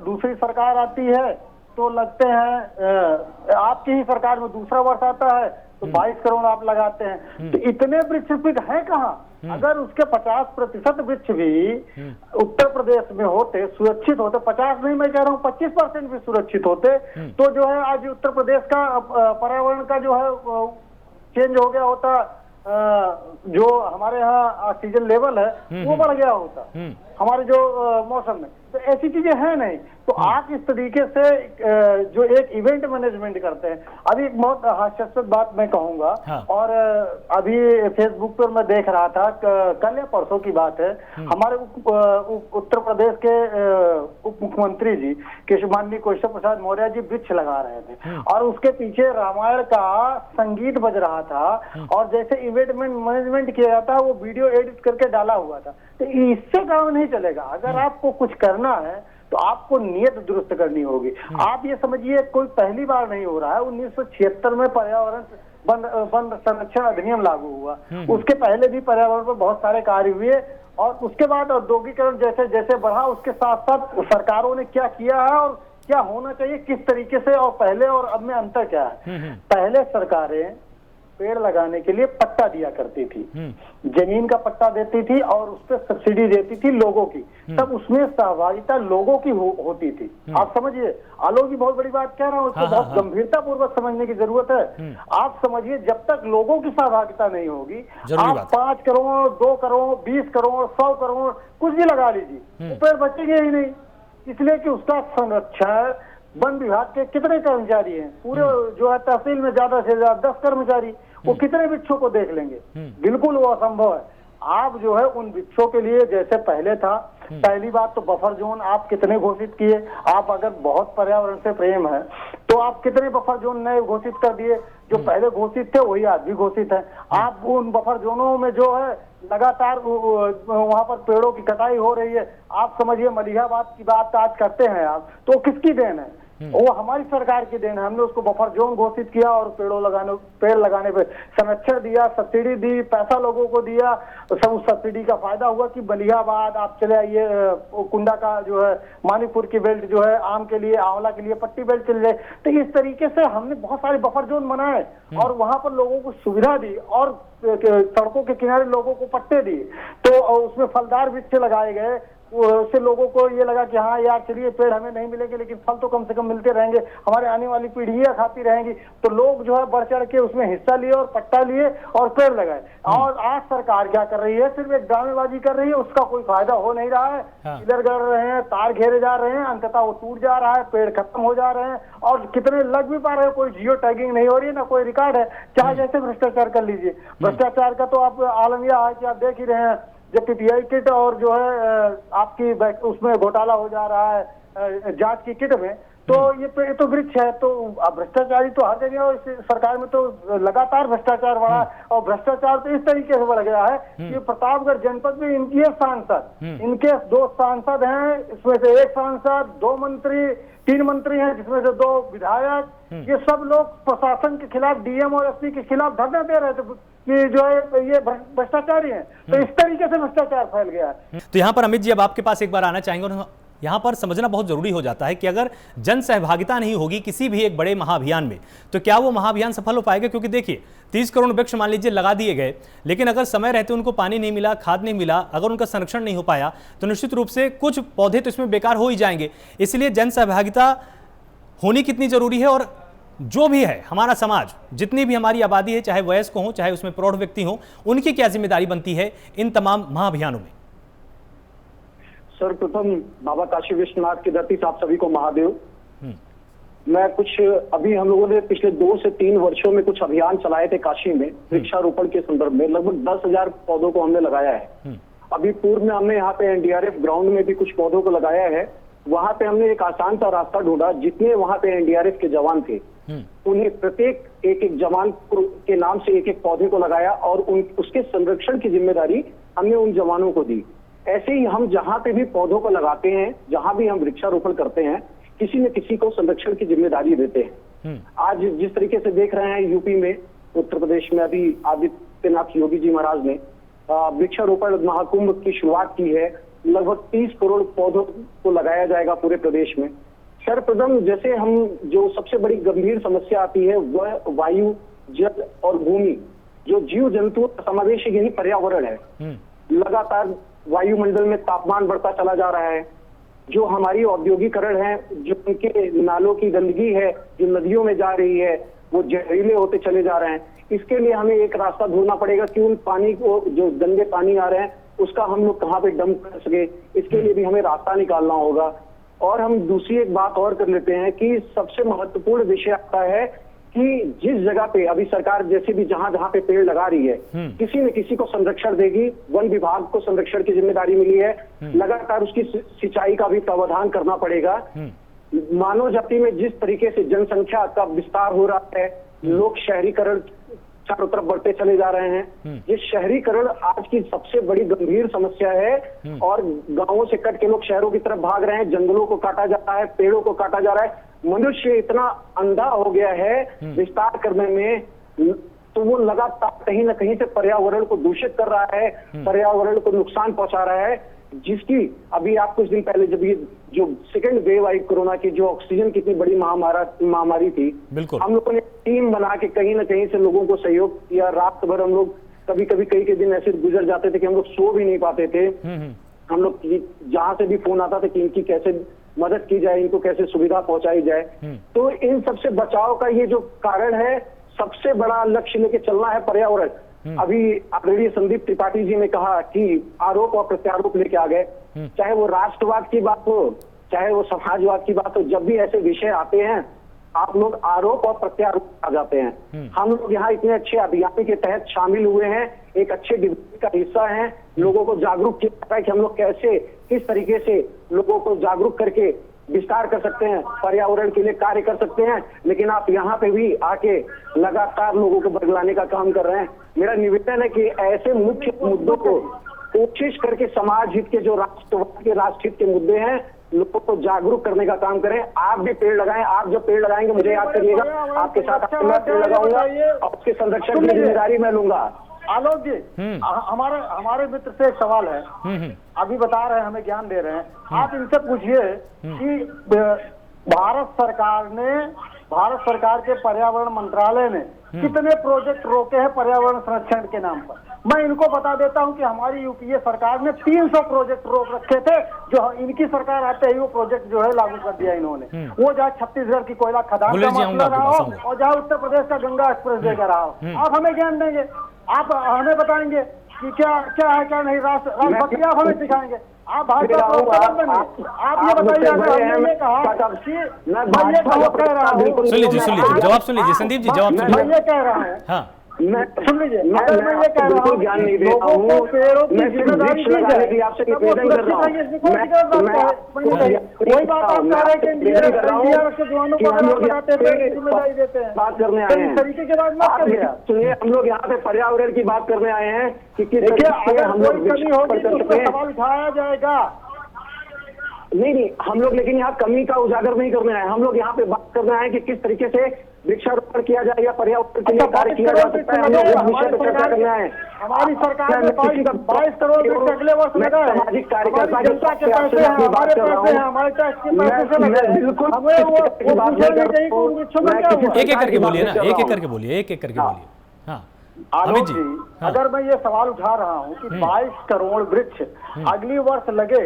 दूसरी सरकार आती है तो लगते हैं, आपकी ही सरकार में दूसरा वर्ष आता है तो 22 करोड़ आप लगाते हैं। तो इतने वृक्ष हैं कहाँ? अगर उसके 50% वृक्ष भी उत्तर प्रदेश में होते, सुरक्षित होते, 50 नहीं मैं कह रहा हूँ 25% भी सुरक्षित होते, तो जो है आज उत्तर प्रदेश का पर्यावरण का जो है चेंज हो गया होता, जो हमारे यहाँ ऑक्सीजन लेवल है वो बढ़ गया होता हमारे जो मौसम में। तो ऐसी चीजें हैं नहीं। तो आप इस तरीके से जो एक इवेंट मैनेजमेंट करते हैं, अभी एक बहुत हास्यास्पद बात मैं कहूंगा, और अभी फेसबुक पर मैं देख रहा था, कल या परसों की बात है, हमारे उत्तर प्रदेश के उप मुख्यमंत्री जी माननीय केशव प्रसाद मौर्य जी वृक्ष लगा रहे थे और उसके पीछे रामायण का संगीत बज रहा था और जैसे इवेंट मैनेजमेंट किया जाता है वो वीडियो एडिट करके डाला हुआ था। तो इससे काम नहीं चलेगा। अगर आपको कुछ करना है तो आपको नियत दुरुस्त करनी होगी। आप ये समझिए कोई पहली बार नहीं हो रहा है। 1976 में पर्यावरण वन संरक्षण अधिनियम लागू हुआ, उसके पहले भी पर्यावरण पर बहुत सारे कार्य हुए और उसके बाद औद्योगिकरण जैसे जैसे बढ़ा, उसके साथ साथ सरकारों ने क्या किया है और क्या होना चाहिए, किस तरीके से, और पहले और अब में अंतर क्या है। पहले सरकारें पेड़ लगाने के लिए पट्टा दिया करती थी, जमीन का पट्टा देती थी और उस पर सब्सिडी देती थी लोगों की, तब उसमें सहभागिता लोगों की होती थी। आप समझिए, आलोक जी बहुत बड़ी बात कह रहा हूँ, उसको बहुत गंभीरता पूर्वक समझने की जरूरत है। आप समझिए, जब तक लोगों की सहभागिता नहीं होगी, आप 5 करोड़ 2 करोड़ 20 करोड़ 100 करोड़ कुछ भी लगा लीजिए, पेड़ बचेंगे ही नहीं। इसलिए कि उसका संरक्षण वन विभाग के कितने कर्मचारी हैं, पूरे जो है तहसील में ज्यादा से ज्यादा 10 कर्मचारी, वो कितने वृक्षों को देख लेंगे? बिल्कुल वो असंभव है। आप जो है उन वृक्षों के लिए जैसे पहले था, पहली बात तो बफर जोन आप कितने घोषित किए। आप अगर बहुत पर्यावरण से प्रेम है तो आप कितने बफर जोन नए घोषित कर दिए, जो पहले घोषित थे वही आज भी घोषित है। आप उन बफर जोनों में जो है लगातार वहां पर पेड़ों की कटाई हो रही है। आप समझिए, मलिहाबाद की बात आज करते हैं आप, तो किसकी देन है? वो हमारी सरकार की देन है। हमने उसको बफर जोन घोषित किया और पेड़ लगाने पे संरक्षण दिया, सब्सिडी दी, पैसा लोगों को दिया, सब उस सब्सिडी का फायदा हुआ कि मलिहाबाद आप चले आइए, कुंडा का जो है मानीपुर की बेल्ट जो है आम के लिए, आंवला के लिए पट्टी बेल्ट चले जाए। तो इस तरीके से हमने बहुत सारे बफर जोन बनाए और वहां पर लोगों को सुविधा दी और सड़कों के किनारे लोगों को पट्टे दिए, तो उसमें फलदार वृक्ष लगाए गए। उससे लोगों को ये लगा कि हाँ यार चलिए, पेड़ हमें नहीं मिलेंगे लेकिन फल तो कम से कम मिलते रहेंगे, हमारे आने वाली पीढ़ियां खाती रहेंगी। तो लोग जो है बढ़ चढ़ के उसमें हिस्सा लिए और पट्टा लिए और पेड़ लगाए। और आज सरकार क्या कर रही है? सिर्फ एक ड्रामेबाजी कर रही है, उसका कोई फायदा हो नहीं रहा है। पिलर गड़ रहे हैं, तार घेरे जा रहे हैं, अंततः वो टूट जा रहा है, पेड़ खत्म हो जा रहे हैं और कितने लग भी पा रहे हैं। कोई जियो टैगिंग नहीं हो रही है, ना कोई रिकॉर्ड है। चाहे जैसे भ्रष्टाचार कर लीजिए, भ्रष्टाचार का तो आप आलम यह है कि आप देख ही रहे हैं, जब पीपीआई किट और जो है आपकी उसमें घोटाला हो जा रहा है जांच की किट में, तो ये तो वृक्ष है। तो भ्रष्टाचारी तो हर जगह, इस सरकार में तो लगातार भ्रष्टाचार बढ़ा और भ्रष्टाचार तो इस तरीके से बढ़ गया है कि प्रतापगढ़ जनपद में इनके सांसद, इनके 2 सांसद हैं, इसमें से 1 सांसद, 2 मंत्री, 3 मंत्री हैं, जिसमें से 2 विधायक, ये सब लोग प्रशासन के खिलाफ, डीएम और एसपी के खिलाफ धरने दे रहे थे कि जो है ये भ्रष्टाचारी हैं। तो इस तरीके से भ्रष्टाचार फैल गया है। तो यहाँ पर अमित जी, अब आपके पास एक बार आना चाहेंगे और यहाँ पर समझना बहुत जरूरी हो जाता है कि अगर जन सहभागिता नहीं होगी किसी भी एक बड़े महाअभियान में, तो क्या वो महाअभियान सफल हो पाएगा? क्योंकि देखिए 30 करोड़ वृक्ष मान लीजिए लगा दिए गए, लेकिन अगर समय रहते उनको पानी नहीं मिला, खाद नहीं मिला, अगर उनका संरक्षण नहीं हो पाया, तो निश्चित रूप से कुछ पौधे तो इसमें बेकार हो ही जाएंगे। इसलिए जन सहभागिता होनी कितनी जरूरी है और जो भी है हमारा समाज, जितनी भी हमारी आबादी है, चाहे वयस्क हो चाहे उसमें प्रौढ़ व्यक्ति हो, उनकी क्या जिम्मेदारी बनती है इन तमाम महाअभियानों में? सर्वप्रथम बाबा काशी विश्वनाथ की धरती से आप सभी को महादेव। मैं कुछ अभी हम लोगों ने पिछले 2 से 3 वर्षों में कुछ अभियान चलाए थे काशी में वृक्षारोपण के संदर्भ में। लगभग 10,000 पौधों को हमने लगाया है। अभी पूर्व में हमने यहाँ पे एनडीआरएफ ग्राउंड में भी कुछ पौधों को लगाया है। वहां पे हमने एक आसान सा रास्ता ढूंढा। जितने वहां पे एनडीआरएफ के जवान थे उन्हें प्रत्येक एक जवान के नाम से एक पौधे को लगाया और उसके संरक्षण की जिम्मेदारी हमने उन जवानों को दी। ऐसे ही हम जहां पे भी पौधों को लगाते हैं, जहां भी हम वृक्षारोपण करते हैं, किसी न किसी को संरक्षण की जिम्मेदारी देते हैं। आज जिस तरीके से देख रहे हैं यूपी में, उत्तर प्रदेश में अभी आदित्यनाथ योगी जी महाराज ने वृक्षारोपण महाकुंभ की शुरुआत की है। लगभग 30 करोड़ पौधों को लगाया जाएगा पूरे प्रदेश में। सर्वप्रथम जैसे हम जो सबसे बड़ी गंभीर समस्या आती है वह वायु, जल और भूमि, जो जीव जंतुओं का समावेश यही पर्यावरण है। लगातार वायुमंडल में तापमान बढ़ता चला जा रहा है। जो हमारी औद्योगिकरण है, जो उनके नालों की गंदगी है जो नदियों में जा रही है, वो जहरीले होते चले जा रहे हैं। इसके लिए हमें एक रास्ता ढूंढना पड़ेगा कि उन पानी को, जो गंदे पानी आ रहे हैं, उसका हम लोग कहाँ पे डंप कर सके। इसके लिए भी हमें रास्ता निकालना होगा। और हम दूसरी एक बात और कर लेते हैं कि सबसे महत्वपूर्ण विषय आता है कि जिस जगह पे अभी सरकार जैसे भी जहां जहां पे पेड़ लगा रही है, किसी न किसी को संरक्षण देगी। वन विभाग को संरक्षण की जिम्मेदारी मिली है। लगातार उसकी सिंचाई का भी प्रावधान करना पड़ेगा। मानव जाति में जिस तरीके से जनसंख्या का विस्तार हो रहा है, लोग शहरीकरण चारों तरफ बढ़ते चले जा रहे हैं। ये शहरीकरण आज की सबसे बड़ी गंभीर समस्या है। और गांवों से कट के लोग शहरों की तरफ भाग रहे हैं। जंगलों को काटा जा रहा है, पेड़ों को काटा जा रहा है। मनुष्य इतना अंधा हो गया है विस्तार करने में, तो वो लगातार कहीं ना कहीं से पर्यावरण को दूषित कर रहा है, पर्यावरण को नुकसान पहुंचा रहा है। जिसकी अभी आप कुछ दिन पहले जब ये जो सेकंड वेव आई कोरोना की, जो ऑक्सीजन की इतनी बड़ी महामारी थी, हम लोगों ने टीम बना के कहीं ना कहीं से लोगों को सहयोग किया। रात भर हम लोग कभी कभी कई के दिन ऐसे गुजर जाते थे कि हम लोग सो भी नहीं पाते थे। हम लोग जहां से भी फोन आता था कि इनकी कैसे मदद की जाए, इनको कैसे सुविधा पहुंचाई जाए। तो इन सबसे बचाव का ये जो कारण है, सबसे बड़ा लक्ष्य लेके चलना है पर्यावरण। अभी आदरणीय संदीप त्रिपाठी जी ने कहा कि आरोप और प्रत्यारोप लेके आ गए। चाहे वो राष्ट्रवाद की बात हो, चाहे वो समाजवाद की बात हो, जब भी ऐसे विषय आते हैं आप लोग आरोप और प्रत्यारोप आ जाते हैं। हम लोग यहाँ इतने अच्छे अभियान के तहत शामिल हुए हैं, एक अच्छे डिबेट का हिस्सा हैं। लोगों को जागरूक किया जाता है कि हम लोग कैसे, किस तरीके से लोगों को जागरूक करके विस्तार कर सकते हैं, पर्यावरण के लिए कार्य कर सकते हैं। लेकिन आप यहाँ पे भी आके लगातार लोगों को बदलाने का काम कर रहे हैं। मेरा निवेदन है कि ऐसे मुख्य मुद्दों को कोशिश करके समाज हित के, जो राष्ट्रवाद के, राष्ट्रहित के मुद्दे हैं, लोगों को जागरूक करने का काम करें। आप भी पेड़ लगाएं। आप जब पेड़ लगाएंगे मुझे याद करिएगा, आपके साथ मैं पेड़ लगाऊंगा और उसके संरक्षण की जिम्मेदारी मैं लूंगा। आलोक जी, हमारे मित्र से एक सवाल है। अभी बता रहे हैं, हमें ज्ञान दे रहे हैं। आप इनसे पूछिए कि भारत सरकार के पर्यावरण मंत्रालय ने कितने प्रोजेक्ट रोके हैं पर्यावरण संरक्षण के नाम पर। मैं इनको बता देता हूं कि हमारी यूपीए सरकार ने 300 प्रोजेक्ट रोक रखे थे, जो इनकी सरकार आते ही वो प्रोजेक्ट जो है लागू कर दिया इन्होंने। वो जहाँ छत्तीसगढ़ की कोयला खदान का मसला रहा हो और जहाँ उत्तर प्रदेश का गंगा एक्सप्रेस वे का रहा हो। आप हमें ज्ञान देंगे, आप हमें बताएंगे कि क्या क्या है क्या नहीं, राष्ट्रभक्ति आप हमें सिखाएंगे। आप भाजपा को आप ये बताइए, हमने ये कहा कि मैं ये कह रहा हूँ, सुन लीजिए जवाब सुन लीजिए संदीप जी, जवाब सुन लीजिए। मैं ये कह रहा हूँ, हाँ मैं सुन लीजिए, अगर मैं ये कह रहा हूँ ज्ञान नहीं दे रहा हूँ, पेड़ों की जिम्मेदारी दी जाए, आपसे निवेदन कर रहा हूँ। वही बात आप कह रहे हैं कि एनडीआरएफ के जवानों को बनाते हैं, जिम्मेदारी देते हैं, बात करने आए हैं। तरीके के बाद मत करिए। सुनिए, हम लोग यहाँ पे पर्यावरण की बात करने आए हैं कि किस देखिए, तरीके से हम लोग कमी होगी तो उसका सवाल उठाया जाएगा। नहीं, हम लोग लेकिन यहाँ कमी का उजागर नहीं करने आए। हम लोग यहाँ पे बात करने आए कि किस तरीके से वृक्षारोपण किया जाए या पर्यावरण के लिए कार्य किया जा सकता है। हम लोग इस विषय पर चर्चा करने आए। हमारी सरकार ने 22 करोड़ वृक्ष अगले वर्ष लगाए। सामाजिक कार्यकर्ता जनता के पैसे हैं, हमारे पैसे हैं, हमारे टैक्स के पैसे से लगाए। बिल्कुल हमें वो पूछेंगे नहीं कि उन वृक्षों में क्या हुआ। एक एक करके बोलिए ना, एक एक करके बोलिए। हाँ आलोक जी, अगर मैं ये सवाल उठा रहा हूँ कि 22 करोड़ वृक्ष अगली वर्ष लगे,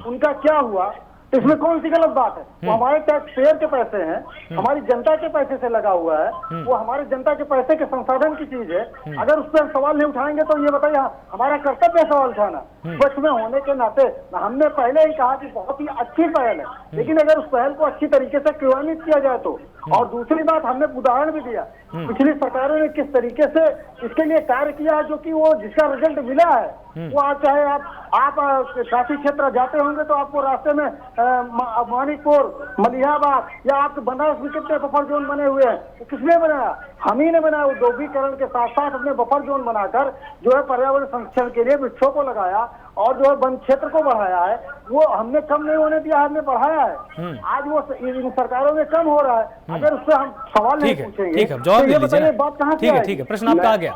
उनका क्या हुआ? इसमें कौन सी गलत बात है? वो हमारे टैक्स पेयर के पैसे हैं, हमारी जनता के पैसे से लगा हुआ है, वो हमारे जनता के पैसे के संसाधन की चीज है। अगर उस पर सवाल नहीं उठाएंगे तो ये बताइए, हमारा कर्तव्य है सवाल उठाना। विपक्ष में होने के नाते हमने पहले ही कहा कि बहुत ही अच्छी पहल है, लेकिन अगर उस पहल को अच्छी तरीके से क्रियान्वित किया जाए तो। और दूसरी बात, हमने उदाहरण भी दिया पिछली सरकारों ने किस तरीके से इसके लिए कार्य किया, जो कि वो जिसका रिजल्ट मिला है वो आज चाहे आप काशी क्षेत्र जाते होंगे तो आपको रास्ते में मानिकपुर, मलिहाबाद या आपके बनारस में कितने बफर जोन बने हुए हैं, तो किसने बनाया? हम ही ने बनाया। औद्योगिकरण के साथ साथ अपने बफर जोन बनाकर जो है पर्यावरण संरक्षण के लिए वृक्षों को लगाया और जो है वन क्षेत्र को बढ़ाया है। वो हमने कम नहीं होने दिया, हमने बढ़ाया है। आज वो इन सरकारों में कम हो रहा है। अगर उससे हम सवाल नहीं पूछेंगे, ठीक है, जवाब तो ले ये लीजिए बताइए ना। बात कहाँ से ठीक है, आएगी? ठीक है, प्रश्न आपका आ गया।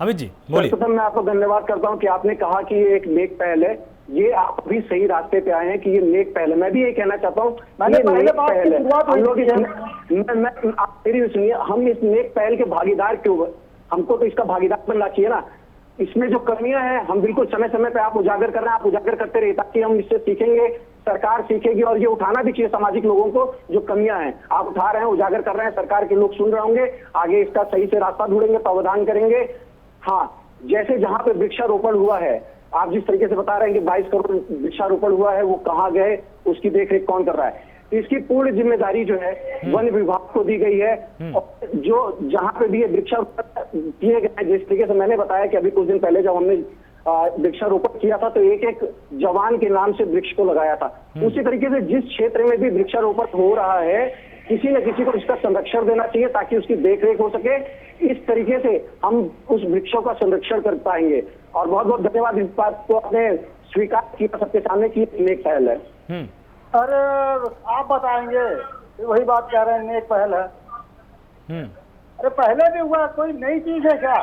अमित जी बोलिए। सर्वप्रथम मैं आपको धन्यवाद करता हूं कि आपने कहा कि ये एक नेक पहल है। ये आप भी सही रास्ते पे आए हैं कि ये नेक पहल है। मैं भी ये कहना चाहता हूँ, मैंने ये पहले नेक बात की पहल है। शुरुआत हम हुई लोग थी। आप मेरी सुनिए, हम इस नेक पहल के भागीदार क्यों? हमको तो इसका भागीदार बनना चाहिए ना। इसमें जो कमियां हैं हम बिल्कुल समय समय पे आप उजागर कर रहे हैं, आप उजागर करते रहिए ताकि हम इससे सीखेंगे, सरकार सीखेगी और ये उठाना भी चाहिए सामाजिक लोगों को जो कमियां हैं। आप उठा रहे हैं, उजागर कर रहे हैं, सरकार के लोग सुन रहे होंगे, आगे इसका सही से रास्ता ढूंढेंगे, प्रावधान करेंगे। हाँ, जैसे जहां पे वृक्षारोपण हुआ है, आप जिस तरीके से बता रहे हैं कि 22 करोड़ वृक्षारोपण हुआ है, वो कहाँ गए, उसकी देखरेख कौन कर रहा है, इसकी पूर्ण जिम्मेदारी जो है वन विभाग को दी गई है। और जो जहां पे भी वृक्षारोपण किए गए हैं, जिस तरीके से मैंने बताया कि अभी कुछ दिन पहले जब हमने वृक्षारोपण किया था तो एक एक जवान के नाम से वृक्ष को लगाया था। उसी तरीके से जिस क्षेत्र में भी वृक्षारोपण हो रहा है, किसी न किसी को इसका संरक्षण देना चाहिए ताकि उसकी देखरेख हो सके। इस तरीके से हम उस वृक्षों का संरक्षण कर पाएंगे। और बहुत बहुत धन्यवाद, इस बात को आपने स्वीकार किया सबके सामने की नेक पहल है। अरे आप बताएंगे, वही बात कह रहे हैं, नेक पहल है। अरे पहले भी हुआ, कोई नई चीज है क्या?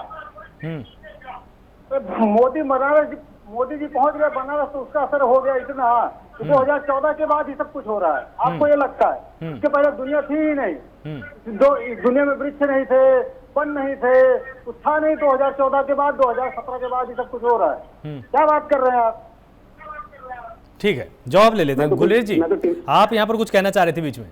मोदी जी पहुंच गए बनारस तो उसका असर हो गया इतना। 2014 के बाद ही सब कुछ हो रहा है, आपको ये लगता है? इसके पहले दुनिया थी ही नहीं, दुनिया में वृक्ष नहीं थे, वन नहीं थे, कुछ था नहीं। 2014 के बाद, 2017 के बाद ही सब कुछ हो रहा है। क्या बात कर रहे हैं आप? ठीक है, जवाब ले लेते हैं। गुलेश जी, आप यहाँ पर कुछ कहना चाह रहे थे बीच में।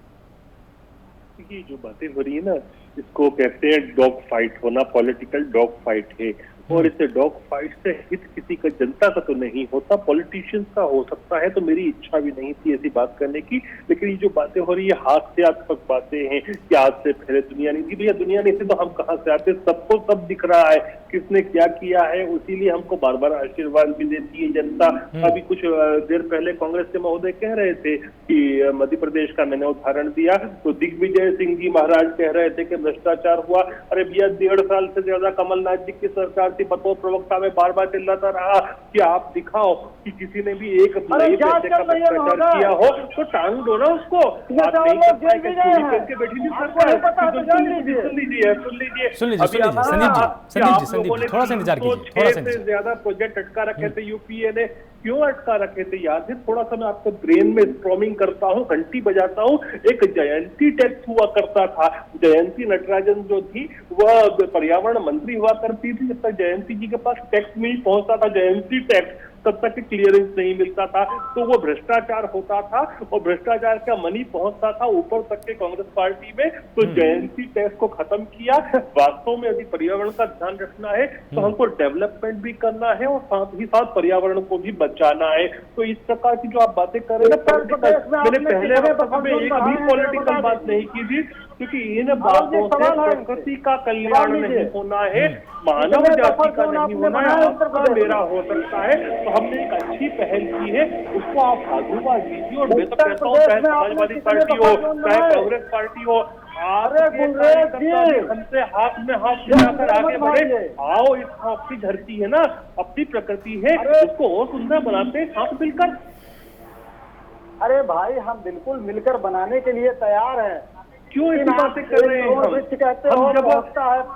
ये जो बातें हो रही है ना, इसको कहते हैं डॉग फाइट होना, पॉलिटिकल डॉग फाइट है। और इस डॉग फाइट से हित किसी का, जनता का तो नहीं होता, पॉलिटिशियंस का हो सकता है। तो मेरी इच्छा भी नहीं थी ऐसी बात करने की, लेकिन ये जो बातें हो रही है हास्यास्पद बातें हैं कि आज से पहले दुनिया नहीं थी। भैया दुनिया नहीं थी तो हम कहाँ से आते? सबको सब दिख रहा है किसने क्या किया है, इसीलिए हमको बार बार आशीर्वाद भी देती है जनता। अभी कुछ देर पहले कांग्रेस के महोदय कह रहे थे कि मध्य प्रदेश का मैंने उदाहरण दिया तो दिग्विजय सिंह जी महाराज कह रहे थे कि भ्रष्टाचार हुआ। अरे भैया 1.5 साल से ज्यादा कमलनाथ जी की सरकार बतौर प्रवक्ता में बार बार चिल्लाता रहा कि आप दिखाओ कि किसी ने भी एक नए पैसे का भ्रष्टाचार किया हो तो टांग दो ना उसको। संदीप थोड़ा सा इंतजार कीजिए, थोड़ा सा से ज्यादा प्रोजेक्ट अटका रखे थे यूपीए ने। क्यों अटका रखे थे याद है? थोड़ा सा मैं आपको ब्रेन में स्ट्रॉमिंग करता हूँ, घंटी बजाता हूँ। एक जयंती टैक्स हुआ करता था, जयंती नटराजन जो थी वह पर्यावरण मंत्री हुआ करती थी। जब तक जयंती जी के पास टैक्स नहीं पहुंचता था, जयंती टैक्स, तब तक क्लियरेंस नहीं मिलता था, तो वो भ्रष्टाचार होता था और भ्रष्टाचार का मनी पहुंचता था ऊपर तक के कांग्रेस पार्टी में। तो जयंती टैक्स को खत्म किया। वास्तव में यदि पर्यावरण का ध्यान रखना है तो हमको डेवलपमेंट भी करना है और साथ ही साथ पर्यावरण को भी बचाना है। तो इस प्रकार की जो आप बातें कर रहे हैं, मैंने पहले एक भी पॉलिटिकल बात नहीं की थी, क्योंकि इन बातों से प्रकृति का कल्याण नहीं होना है, मानव जाति का नहीं होना है, आपका मेरा हो सकता है। तो हमने एक अच्छी पहल की है, उसको आप साधुवाद दीजिए। और मैं तो कहता हूँ चाहे समाजवादी पार्टी हो चाहे कांग्रेस पार्टी हो, हमसे हाथ में हाथ मिलाकर आगे बढ़े। आओ, इस आपकी धरती है ना, अपनी प्रकृति है, उसको और सुंदर बनाते हैं साथ मिलकर। अरे भाई, हम बिल्कुल मिलकर बनाने के लिए तैयार हैं। क्यों ऐसी बातें कर रहे हैं? हम जब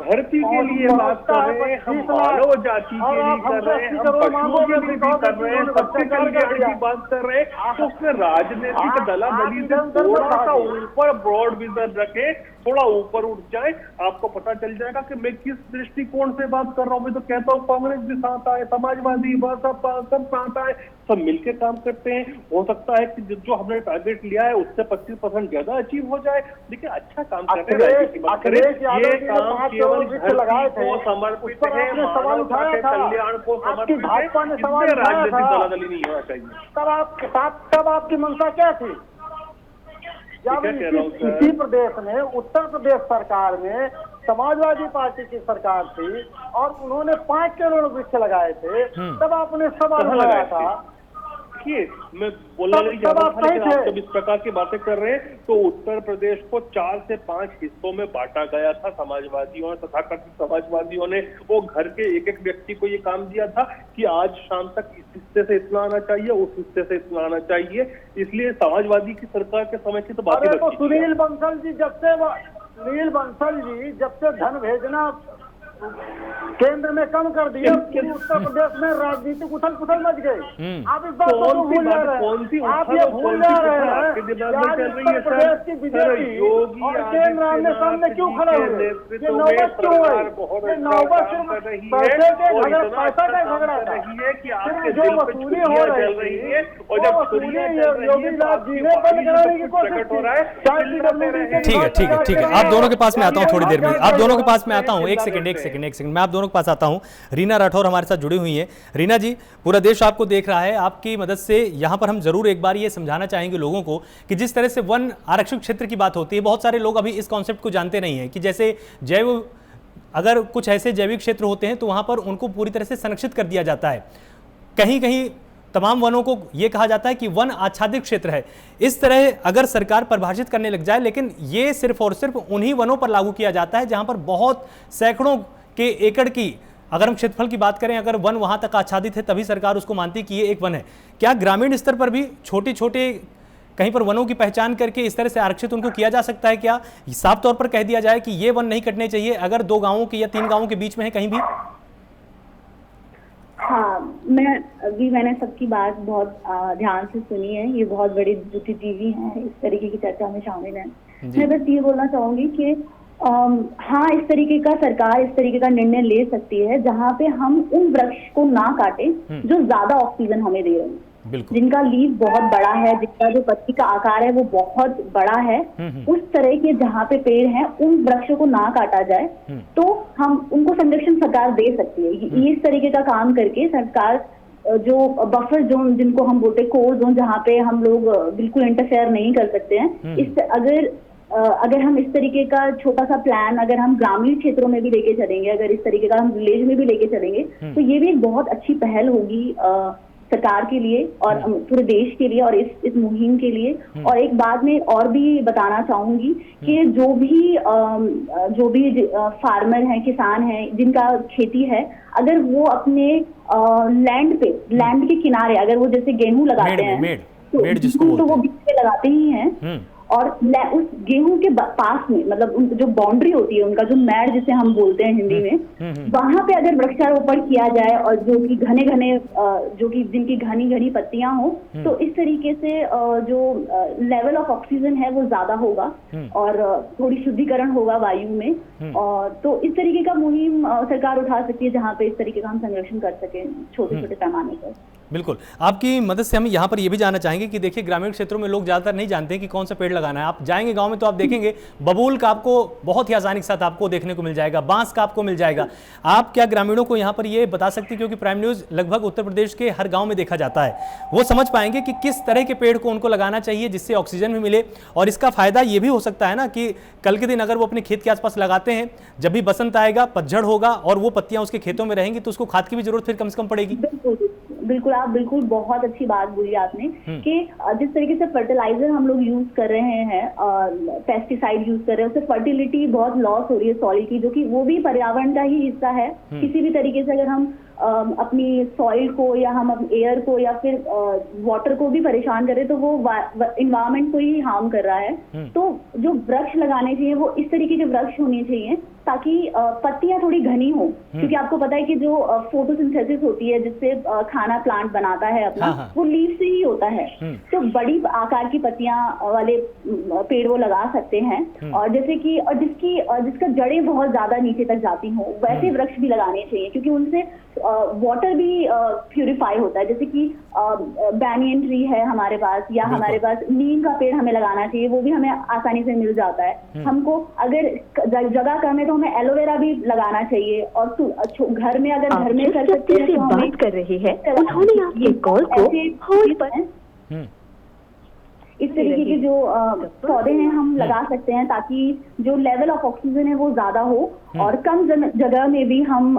धरती के लिए बात कर रहे हैं, हम मानव जाति के लिए कर रहे हैं, हम पशुओं के लिए भी कर रहे हैं, सबके कल्याण की बात कर रहे हैं, तो उसमें राजनीतिक दला दली से थोड़ा सा ऊपर ब्रॉड विजन रखे थोड़ा ऊपर उठ जाए, आपको पता चल जाएगा कि मैं किस दृष्टिकोण से बात कर रहा हूँ। मैं तो कहता हूँ कांग्रेस भी साथ आए, समाजवादी सब साथ आए, सब मिलकर काम करते हैं। हो सकता है कि जो हमने टारगेट लिया है उससे 25% ज्यादा अचीव हो जाए। देखिए अच्छा काम कर रहे हैं, ये काम केवल समर्पित है, मानवता के कल्याण को समर्पित है, इसमें राजनीतिक दलादली नहीं होना चाहिए। तब आपकी मंशा क्या थी? जब इसी प्रदेश में, उत्तर प्रदेश सरकार में समाजवादी पार्टी की सरकार थी और उन्होंने 5 करोड़ वृक्ष लगाए थे, तब आपने सवाल लगाया था। देखिए मैं बोलना नहीं चाहता था, लेकिन आप जब इस प्रकार की बातें कर रहे हैं तो उत्तर प्रदेश को 4 से 5 हिस्सों में बांटा गया था समाजवादियों, तथाकथित समाजवादियों ने। वो घर के एक एक व्यक्ति को ये काम दिया था कि आज शाम तक इस हिस्से से इतना आना चाहिए, उस हिस्से से इतना आना चाहिए। इसलिए समाजवादी की सरकार के समय की तो बात ही बची। सुनील बंसल जी जब से धन भेजना केंद्र में कम कर दिया, उत्तर प्रदेश में राजनीतिक उथल पुथल मच गई। आप इस बात को भूल जा रहे हैं, आप ये भूल जा रहे हैं कि उत्तर प्रदेश की बीजेपी और केंद्र आमने सामने क्यों खड़े हुए? ये नौबत क्यों है? ये नौबत सिर्फ पैसा का झगड़ा है कि जो वसूली हो रही है और जब वसूली योगी नाथ जी ने बंद कराने की कोशिश हो रहा है। ठीक है, आप दोनों के पास में आता हूँ थोड़ी देर में, आप दोनों के पास में आता हूँ। एक सेकंड मैं आप दोनों के पास आता हूं। रीना राठौर हमारे साथ जुड़ी हुई हैं। रीना जी, पूरा देश आपको देख रहा है, आपकी मदद से यहां पर हम जरूर एक बार ये समझाना चाहेंगे लोगों को कि जिस तरह से वन आरक्षित क्षेत्र की बात होती है, बहुत सारे लोग अभी इस कॉन्सेप्ट को जानते नहीं है कि जैसे अगर कुछ ऐसे जैविक क्षेत्र होते हैं तो वहां पर उनको पूरी तरह से संरक्षित कर दिया जाता है। कहीं कहीं तमाम वनों को यह कहा जाता है कि वन आच्छादित क्षेत्र है। इस तरह अगर सरकार परिभाषित करने लग जाए, लेकिन ये सिर्फ और सिर्फ उन्हीं वनों पर लागू किया जाता है जहां पर बहुत सैकड़ों के एकड़ की, अगर हम क्षेत्रफल की बात करें, अगर वन वहां तक आच्छादित है तभी सरकार उसको मानती कि ये एक वन है। क्या ग्रामीण स्तर पर भी छोटे छोटे कहीं पर वनों की पहचान करके इस तरह से आरक्षित उनको किया जा सकता है? क्या साफ तौर पर कह दिया जाए कि ये वन नहीं कटने चाहिए अगर 2 गांवों के या 3 गांवों के बीच में है कहीं भी? हाँ, मैंने सबकी बात बहुत ध्यान से सुनी है। ये बहुत बड़ी बुद्धिजीवी हैं, इस तरीके की चर्चा में शामिल है। मैं बस ये बोलना चाहूंगी कि हाँ, इस तरीके का सरकार इस तरीके का निर्णय ले सकती है जहाँ पे हम उन वृक्ष को ना काटे जो ज्यादा ऑक्सीजन हमें दे रहे हैं, जिनका लीफ बहुत बड़ा है, जिनका जो पत्ती का आकार है वो बहुत बड़ा है। उस तरह के जहाँ पे पेड़ हैं उन वृक्षों को ना काटा जाए तो हम उनको संरक्षण सरकार दे सकती है। ये इस तरीके का काम करके सरकार जो बफर जोन जिनको हम बोलते हैं, कोर जोन, जहाँ पे हम लोग बिल्कुल इंटरफेयर नहीं कर सकते हैं, अगर हम इस तरीके का छोटा सा प्लान अगर हम ग्रामीण क्षेत्रों में भी लेके चलेंगे, अगर इस तरीके का हम विलेज में भी लेके चलेंगे तो ये भी एक बहुत अच्छी पहल होगी सरकार के लिए और पूरे देश के लिए और इस मुहिम के लिए। और एक बात मैं और भी बताना चाहूंगी कि जो भी फार्मर हैं, किसान हैं, जिनका खेती है, अगर वो अपने लैंड के किनारे अगर वो जैसे गेहूं लगाते हैं तो वो बीच में लगाते ही हैं और उस गेहूं के पास में, मतलब जो बाउंड्री होती है उनका, जो मैड जिसे हम बोलते हैं हिंदी में, वहां पे अगर वृक्षारोपण किया जाए और जो कि जिनकी घनी घनी पत्तियां हो, तो इस तरीके से जो लेवल ऑफ ऑक्सीजन है वो ज्यादा होगा और थोड़ी शुद्धिकरण होगा वायु में। और तो इस तरीके का मुहिम सरकार उठा सकती है जहाँ पे इस तरीके का हम संरक्षण कर सकें छोटे छोटे पैमाने पर। बिल्कुल, आपकी मदद से हम यहाँ पर ये भी जानना चाहेंगे कि देखिए ग्रामीण क्षेत्रों में लोग ज़्यादातर नहीं जानते कि कौन सा पेड़ लगाना है। आप जाएंगे गांव में तो आप देखेंगे बबूल का आपको बहुत ही आसानी के साथ आपको देखने को मिल जाएगा, बांस का आपको मिल जाएगा। आप क्या ग्रामीणों को यहाँ पर ये बता सकते, क्योंकि प्राइम न्यूज़ लगभग उत्तर प्रदेश के हर गाँव में देखा जाता है, वो समझ पाएंगे कि किस तरह के पेड़ को उनको लगाना चाहिए जिससे ऑक्सीजन भी मिले। और इसका फायदा ये भी हो सकता है ना कि कल के दिन अगर वो अपने खेत के आसपास लगाते हैं, जब भी बसंत आएगा, पतझड़ होगा और वो पत्तियां उसके खेतों में रहेंगी तो उसको खाद की भी जरूरत फिर कम से कम पड़ेगी। बिल्कुल, आप बिल्कुल बहुत अच्छी बात बोली आपने कि जिस तरीके से फर्टिलाइजर हम लोग यूज कर रहे हैं, पेस्टिसाइड यूज कर रहे हैं, उससे फर्टिलिटी बहुत लॉस हो रही है सॉइल की, जो कि वो भी पर्यावरण का ही हिस्सा है। किसी भी तरीके से अगर हम अपनी सॉइल को या हम एयर को या फिर वाटर को भी परेशान करें तो वो इन्वायरमेंट को ही हार्म कर रहा है। तो जो वृक्ष लगाने चाहिए वो इस तरीके के वृक्ष होने चाहिए ताकि पत्तियां थोड़ी घनी हो, क्योंकि आपको पता है कि जो फोटोसिंथेसिस होती है जिससे खाना प्लांट बनाता है अपना, वो लीफ से ही होता है। तो बड़ी आकार की पत्तियां वाले पेड़ वो लगा सकते हैं, और जैसे कि जिसका जड़ें बहुत ज्यादा नीचे तक जाती हो वैसे वृक्ष भी लगाने चाहिए, क्योंकि उनसे वाटर भी प्यूरिफाई होता है। जैसे कि बैनियन ट्री है हमारे पास, या हमारे पास नीम का पेड़ हमें लगाना चाहिए, वो भी हमें आसानी से मिल जाता है। हमको अगर जगह कम है तो हमें एलोवेरा भी लगाना चाहिए, और घर में अगर घर में कर सकते हैं तो हमें कर रही है उन्होंने आपके कॉल को होल्ड पर इस तरीके के जो पौधे हैं हम लगा सकते हैं ताकि जो लेवल ऑफ ऑक्सीजन है वो ज्यादा हो और कम जगह में भी हम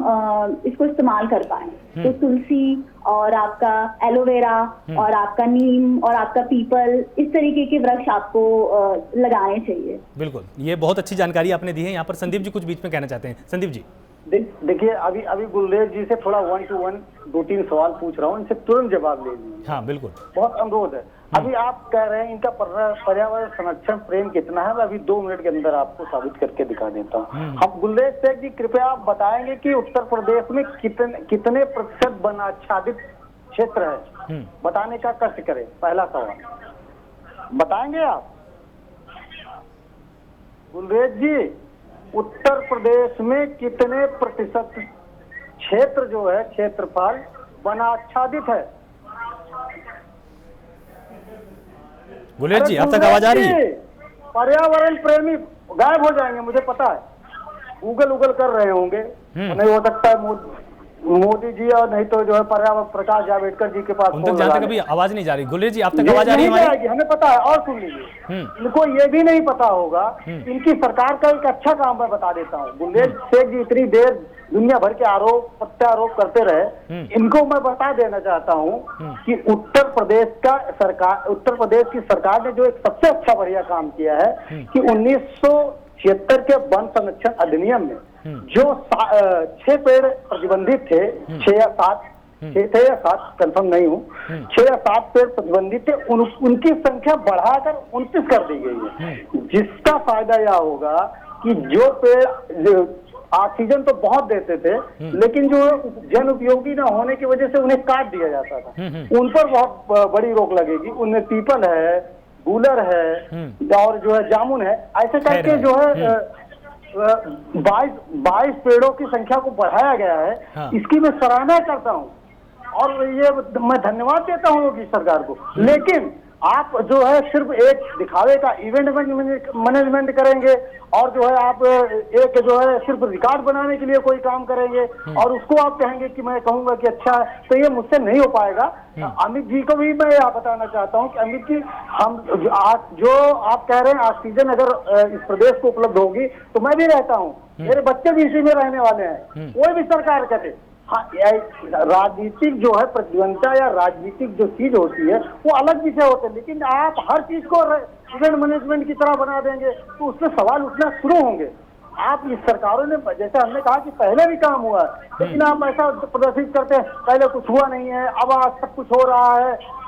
इसको इस्तेमाल कर पाए। तो तुलसी और आपका एलोवेरा और आपका नीम और आपका पीपल, इस तरीके के वृक्ष आपको लगाने चाहिए। बिल्कुल, ये बहुत अच्छी जानकारी आपने दी है। यहाँ पर संदीप जी कुछ बीच में कहना चाहते हैं। संदीप जी देखिए, अभी गुलरेज जी से थोड़ा 1 to 1 2-3 सवाल पूछ रहा हूँ, इनसे तुरंत जवाब ले लीजिए। हाँ बिल्कुल, बहुत अनुरोध है। अभी आप कह रहे हैं इनका पर्यावरण संरक्षण प्रेम कितना है, मैं अभी 2 मिनट के अंदर आपको साबित करके दिखा देता हूँ। हम गुलरेज शेख जी कृपया आप बताएंगे कि उत्तर प्रदेश में कितने प्रतिशत वन आच्छादित क्षेत्र है, बताने का कष्ट करें। पहला सवाल बताएंगे आप गुलरेज जी, उत्तर प्रदेश में कितने प्रतिशत क्षेत्र जो है क्षेत्रफल वनाच्छादित है? गुलेश जी आप तक आवाज आ रही है? पर्यावरण प्रेमी गायब हो जाएंगे, मुझे पता है। गूगल कर रहे होंगे, नहीं हो सकता है मोदी जी और नहीं तो जो है पर्यावरण प्रकाश जावड़ेकर जी के पास। उन तक जहाँ तक अभी आवाज नहीं जा रही। गुलेश जी आप तक आवाज आ रही है? हमें पता है। और सुन लीजिए, इनको ये भी नहीं पता होगा इनकी सरकार का एक अच्छा काम मैं बता देता हूँ। गुलेश शेख जी इतनी देर दुनिया भर के आरोप प्रत्यारोप करते रहे, इनको मैं बता देना चाहता हूँ कि उत्तर प्रदेश की सरकार ने जो एक सबसे अच्छा बढ़िया काम किया है कि 1976 के वन संरक्षण अधिनियम में जो 6 पेड़ प्रतिबंधित थे, 6 या 7 कंफर्म नहीं हूँ, 6 या 7 पेड़ प्रतिबंधित थे, उनकी संख्या बढ़ाकर 29 कर दी गई है। जिसका फायदा यह होगा कि जो पेड़ ऑक्सीजन तो बहुत देते थे, लेकिन जो जन उपयोगी न होने की वजह से उन्हें काट दिया जाता था, उन पर बहुत बड़ी रोक लगेगी। उनमें पीपल है, गूलर है और जो है जामुन है, ऐसे करके जो है 22 पेड़ों की संख्या को बढ़ाया गया है। हाँ। इसकी मैं सराहना करता हूँ और ये मैं धन्यवाद देता हूँ योगी सरकार को। लेकिन आप जो है सिर्फ एक दिखावे का इवेंट मैनेजमेंट करेंगे और जो है आप एक जो है सिर्फ रिकॉर्ड बनाने के लिए कोई काम करेंगे और उसको आप कहेंगे कि मैं कहूंगा कि अच्छा है, तो ये मुझसे नहीं हो पाएगा। अमित जी को भी मैं यह बताना चाहता हूं कि अमित जी, हम जो आप कह रहे हैं ऑक्सीजन अगर इस प्रदेश को उपलब्ध होगी तो मैं भी रहता हूँ, मेरे बच्चे भी इसी में रहने वाले हैं, कोई भी सरकार करे। हाँ, राजनीतिक जो है प्रतिद्वंदता या राजनीतिक जो चीज होती है वो अलग विषय होते हैं, लेकिन आप हर चीज को इवेंट मैनेजमेंट की तरह बना देंगे तो उसमें सवाल उठना शुरू होंगे। आप इस सरकारों ने, जैसे हमने कहा कि पहले भी काम हुआ है, लेकिन आप ऐसा प्रदर्शित करते हैं पहले कुछ हुआ नहीं है, अब आज सब कुछ हो रहा है।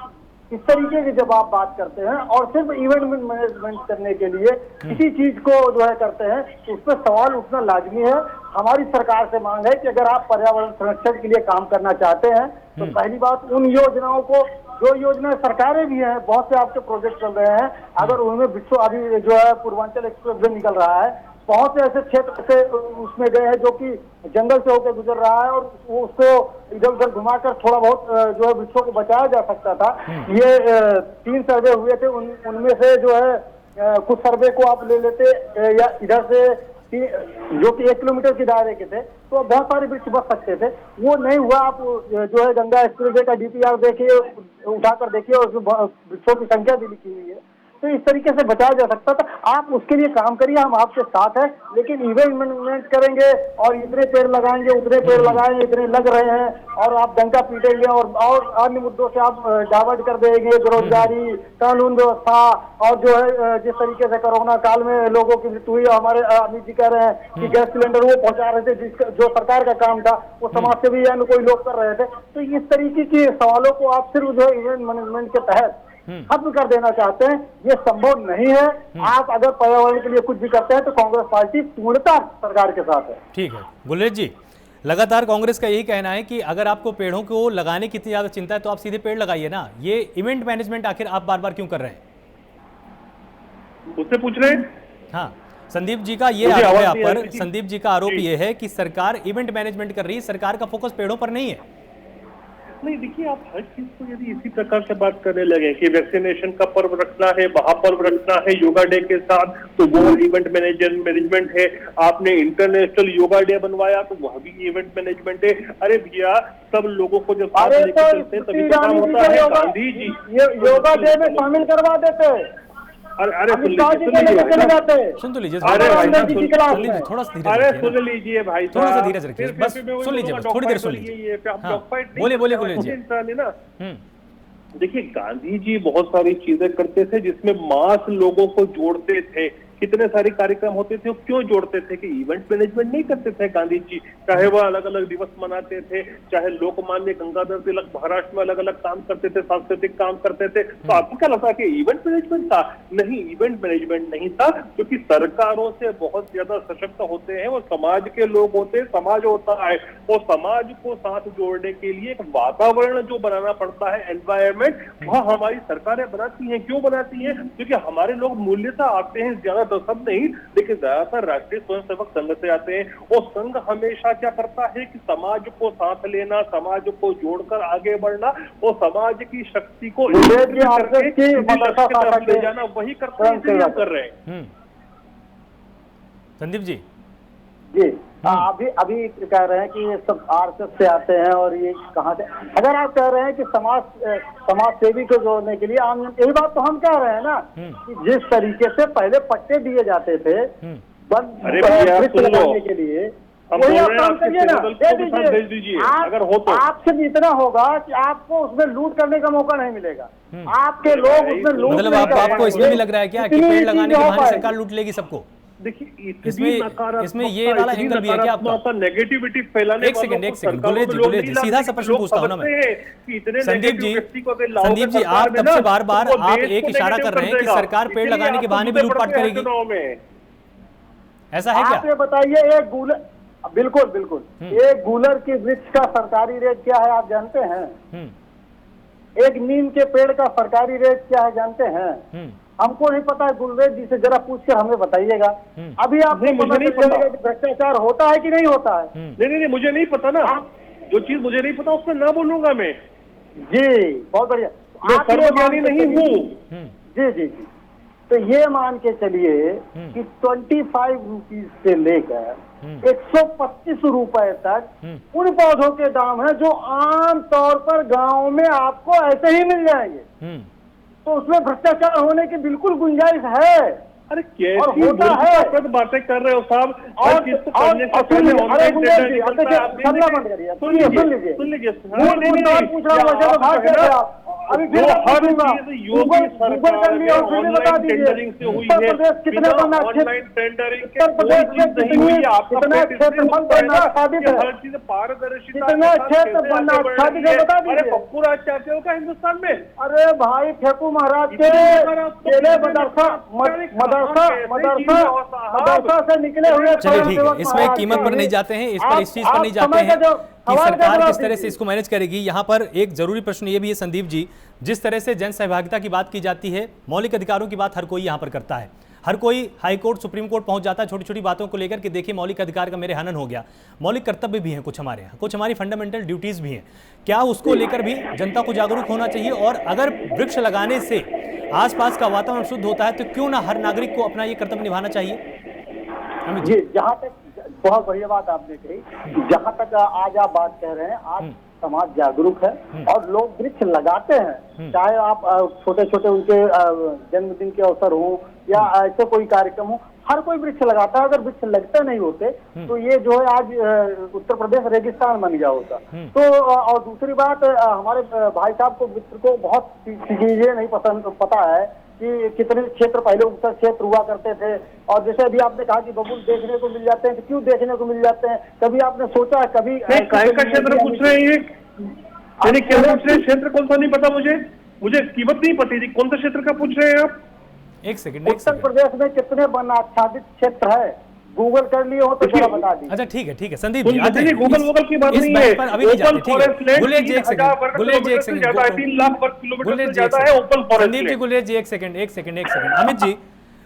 इस तरीके की जब आप बात करते हैं और सिर्फ इवेंट मैनेजमेंट करने के लिए किसी चीज को जो है करते हैं तो उस पर सवाल उठना लाजमी है। हमारी सरकार से मांग है कि अगर आप पर्यावरण संरक्षण के लिए काम करना चाहते हैं तो पहली बात उन योजनाओं को, जो योजनाएं सरकारें भी हैं, बहुत से आपके प्रोजेक्ट चल रहे हैं, अगर उनमें विश्व अभी जो है पूर्वांचल एक्सप्रेस वे निकल रहा है, बहुत से ऐसे क्षेत्र से उसमें गए हैं जो कि जंगल से होकर गुजर रहा है और वो उसको इधर उधर घुमाकर थोड़ा बहुत जो है वृक्षों को बचाया जा सकता था। ये 3 सर्वे हुए थे, उनमें से जो है कुछ सर्वे को आप ले लेते या इधर से जो कि 1 किलोमीटर के दायरे के थे तो बहुत सारे वृक्ष बच सकते थे, वो नहीं हुआ। आप जो है गंगा एक्सप्रेस वे का DPR देखिए, उठाकर देखिए और उसमें वृक्षों की संख्या भी लिखी हुई है। तो इस तरीके से बचाया जा सकता था। आप उसके लिए काम करिए, हम आपके साथ हैं, लेकिन इवेंट मैनेजमेंट करेंगे और इतने पेड़ लगाएंगे, उतने पेड़ लगाएंगे, इतने लग रहे हैं, और आप डंका पीटेंगे और अन्य मुद्दों से आप डाइवर्ट कर देंगे, बेरोजगारी, कानून व्यवस्था, और जो है जिस तरीके से कोरोना काल में लोगों की मृत्यु हुई, हमारे अमित जी कह रहे हैं कि गैस सिलेंडर वो पहुंचा रहे थे, जो सरकार का काम था वो समाज सेवी या कोई लोग कर रहे थे। तो इस तरीके के सवालों को आप सिर्फ जो इवेंट मैनेजमेंट के तहत खत्म कर देना चाहते हैं, ये संभव नहीं है। आप अगर पर्यावरण के लिए कुछ भी करते हैं तो कांग्रेस पार्टी पूर्णतः सरकार के साथ है। ठीक है गुलेश जी, लगातार कांग्रेस का यही कहना है कि अगर आपको पेड़ों को लगाने की इतनी ज्यादा चिंता है तो आप सीधे पेड़ लगाइए ना, ये इवेंट मैनेजमेंट आखिर आप बार बार क्यों कर रहे हैं? उससे पूछ रहे हैं। हाँ, संदीप जी का ये आरोप है आप पर, संदीप जी का आरोप ये है कि सरकार इवेंट मैनेजमेंट कर रही है, सरकार का फोकस पेड़ों पर नहीं है। नहीं, देखिए, आप हर चीज को यदि इसी प्रकार से बात करने लगे कि वैक्सीनेशन का पर्व रखना है, महापर्व रखना है योगा डे के साथ, तो वो इवेंट मैनेजमेंट है। आपने इंटरनेशनल योगा डे बनवाया तो वह भी इवेंट मैनेजमेंट है। अरे भैया, सब लोगों को जब साथ लेकर चलते हैं तभी तो काम होता है। गांधी जी योगा डे में शामिल करवा देते। अरे सुन लीजिए, सुन तो लीजिए, अरे थोड़ा सा अरे सुन लीजिए भाई, थोड़ा सा धीरज रखिए, बस सुन लीजिए, बस थोड़ी देर सुन लीजिए। बोलिए बोलिए बोलिए जी। इंसान है ना। देखिए, गांधी जी बहुत सारी चीजें करते थे जिसमें मास लोगों को जोड़ते थे। कितने सारे कार्यक्रम होते थे, क्यों जोड़ते थे कि इवेंट मैनेजमेंट नहीं करते थे गांधी जी। चाहे वो अलग अलग दिवस मनाते थे, चाहे लोकमान्य गंगाधर तिलक महाराष्ट्र में अलग अलग काम करते थे, सांस्कृतिक काम करते थे, तो आपको क्या लगता है कि इवेंट मैनेजमेंट था? नहीं, इवेंट मैनेजमेंट नहीं था, क्योंकि सरकारों से बहुत ज्यादा सशक्त होते हैं वो समाज के लोग होते हैं, समाज होता है। वो समाज को साथ जोड़ने के लिए एक वातावरण जो बनाना पड़ता है, एनवायरमेंट, वह हमारी सरकारें बनाती हैं। क्यों बनाती हैं? क्योंकि हमारे लोग मूल्यता आते हैं, ज्यादा सब नहीं लेकिन ज्यादातर राष्ट्रीय स्वयंसेवक संघ से आते हैं। वो संघ हमेशा क्या करता है कि समाज को साथ लेना, समाज को जोड़कर आगे बढ़ना, वो समाज की शक्ति को ले जाना, वही करते हैं, इसलिए कर रहे हैं। संदीप जी जी, अभी कह रहे हैं कि ये सब आरएसएस से आते हैं और ये कहाँ से। अगर आप कह रहे हैं कि समाज सेवी को जोड़ने के लिए, यही बात तो हम कह रहे हैं ना कि जिस तरीके से पहले पट्टे दिए जाते थे वृक्ष लगाने के लिए, वही आप काम करिए ना, दे दीजिए। अगर हो तो आपसे भी इतना होगा कि आपको उसमें लूट करने का मौका नहीं मिलेगा। आपके लोग उसमें लूट, मतलब आपको इसमें भी लग रहा है क्या कि पेड़ लगाने के बहाने सरकार लूट लेगी सबको? देखिए, इसमें ये वाला एंगल भी है क्या आपका? नेगेटिविटी फैलाने, एक सेकंड गुलेश जी, सीधा सा प्रश्न पूछता हूं ना मैं। संदीप जी, आप तब से बार बार आप एक इशारा कर रहे हैं कि सरकार पेड़ लगाने के बहाने भी लूटपाट करेगी, ऐसा है क्या? आप ये बताइए, एक गूलर, बिल्कुल एक गूलर के वृक्ष का सरकारी रेट क्या है आप जानते हैं? एक नीम के पेड़ का सरकारी रेट क्या है जानते हैं? हमको नहीं पता है, गुलरेज जी से जरा पूछ कर हमें बताइएगा। अभी आपको मुझे नहीं पता भ्रष्टाचार होता है कि नहीं होता है? नहीं, मुझे नहीं पता ना। जो चीज मुझे नहीं पता उसमें ना बोलूंगा मैं। जी, बहुत बढ़िया। आप सर्वज्ञानी नहीं हूँ। जी, तो ये मान के चलिए कि 25 रुपीज से लेकर 125 रुपए तक उन पौधों के दाम है जो आम तौर पर गाँव में आपको ऐसे ही मिल जाएंगे। तो उसमें भ्रष्टाचार होने की बिल्कुल गुंजाइश है। अरे कैसी बातें कर रहे हो साहब? अभी फिर गूगल कर लिया और फिर बता दीजिए उत्तर प्रदेश कितने बना, उत्तर प्रदेश में कितना क्षेत्रफल बनना आच्छादित है, कितना क्षेत्र बनना आच्छादित है बता दीजिए। पूरा चाहते हो क्या हिंदुस्तान में? अरे भाई फेकू महाराज के मदरसा से निकले हुए। चलिए ठीक है, इसमें कीमत पर नहीं जाते हैं, इस चीज पर नहीं जाते हैं कि सरकार किस तरह से इसको मैनेज करेगी। यहाँ पर एक जरूरी प्रश्न ये भी है संदीप जी, जिस तरह से जन सहभागिता की बात की जाती है, मौलिक अधिकारों की बात हर कोई यहाँ पर करता है, हर कोई हाई कोर्ट सुप्रीम कोर्ट पहुंच जाता है छोटी छोटी बातों को लेकर कि देखिए मौलिक अधिकार का मेरे हनन हो गया। मौलिक कर्तव्य भी हैं कुछ हमारे यहाँ, कुछ हमारी फंडामेंटल ड्यूटीज भी हैं, क्या उसको लेकर भी जनता को जागरूक होना चाहिए? और अगर वृक्ष लगाने से आसपास का वातावरण शुद्ध होता है तो क्यों ना हर नागरिक को अपना ये कर्तव्य निभाना चाहिए? जी, जहाँ तक बहुत बढ़िया बात आपने कही, जहाँ तक आज आप बात कह रहे हैं, आज समाज जागरूक है और लोग वृक्ष लगाते हैं, चाहे आप छोटे छोटे उनके जन्मदिन के अवसर हो या ऐसे कोई कार्यक्रम हो, हर कोई वृक्ष लगाता है। अगर वृक्ष लगते नहीं होते तो ये जो है आज उत्तर प्रदेश रेगिस्तान बन गया होता। तो और दूसरी बात, हमारे भाई साहब को मित्र को बहुत चीजें नहीं पता है कि कितने क्षेत्र पहले उत्तर क्षेत्र हुआ करते थे, और जैसे अभी आपने कहा कि बबूल देखने को मिल जाते हैं, तो क्यों देखने को मिल जाते हैं? कभी आपने सोचा है कभी का क्षेत्र पूछ रहे हैं? क्या पूछ रहे हैं? क्षेत्र कौन सा नहीं पता मुझे कीमत नहीं पता थी। कौन सा क्षेत्र का पूछ रहे हैं आप? एक सेकंड। उत्तर प्रदेश में कितने वन आच्छादित क्षेत्र है? गूगल कर लिए हो तो थोड़ा बता दीजिए। अच्छा ठीक है संदीप जी, आते हैं गूगल की बात नहीं है, अभी नहीं जाते। ठीक है गुलेज जी एक सेकंड, गुलेज जी एक सेकंड, 3 लाख वर्ग किलोमीटर से ज्यादा है ओपन फॉरेस्ट। संदीप जी, गुलेज जी एक सेकंड।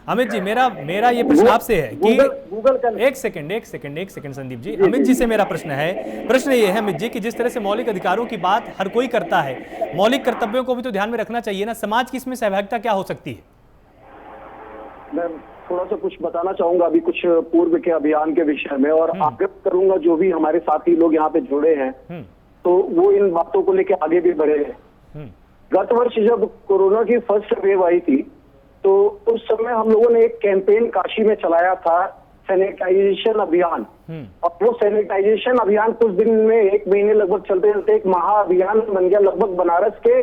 अमित जी मेरा ये प्रश्न आपसे है कि गूगल कर एक सेकंड संदीप जी, अमित जी से मेरा प्रश्न ये है अमित जी कि जिस तरह से मौलिक अधिकारों की बात हर कोई करता है, मौलिक कर्तव्यों को भी तो ध्यान में रखना चाहिए ना। समाज की इसमें सहभागिता क्या हो सकती है? मैं थोड़ा सा कुछ बताना चाहूंगा अभी कुछ पूर्व के अभियान के विषय में, और आग्रह करूंगा जो भी हमारे साथी लोग यहाँ पे जुड़े हैं तो वो इन बातों को लेकर आगे भी बढ़े हैं। गत वर्ष जब कोरोना की फर्स्ट वेव आई थी तो उस समय हम लोगों ने एक कैंपेन काशी में चलाया था, सैनिटाइजेशन अभियान। और वो सैनिटाइजेशन अभियान कुछ दिन में, 1 महीने लगभग चलते चलते एक महाअभियान बन गया। लगभग बनारस के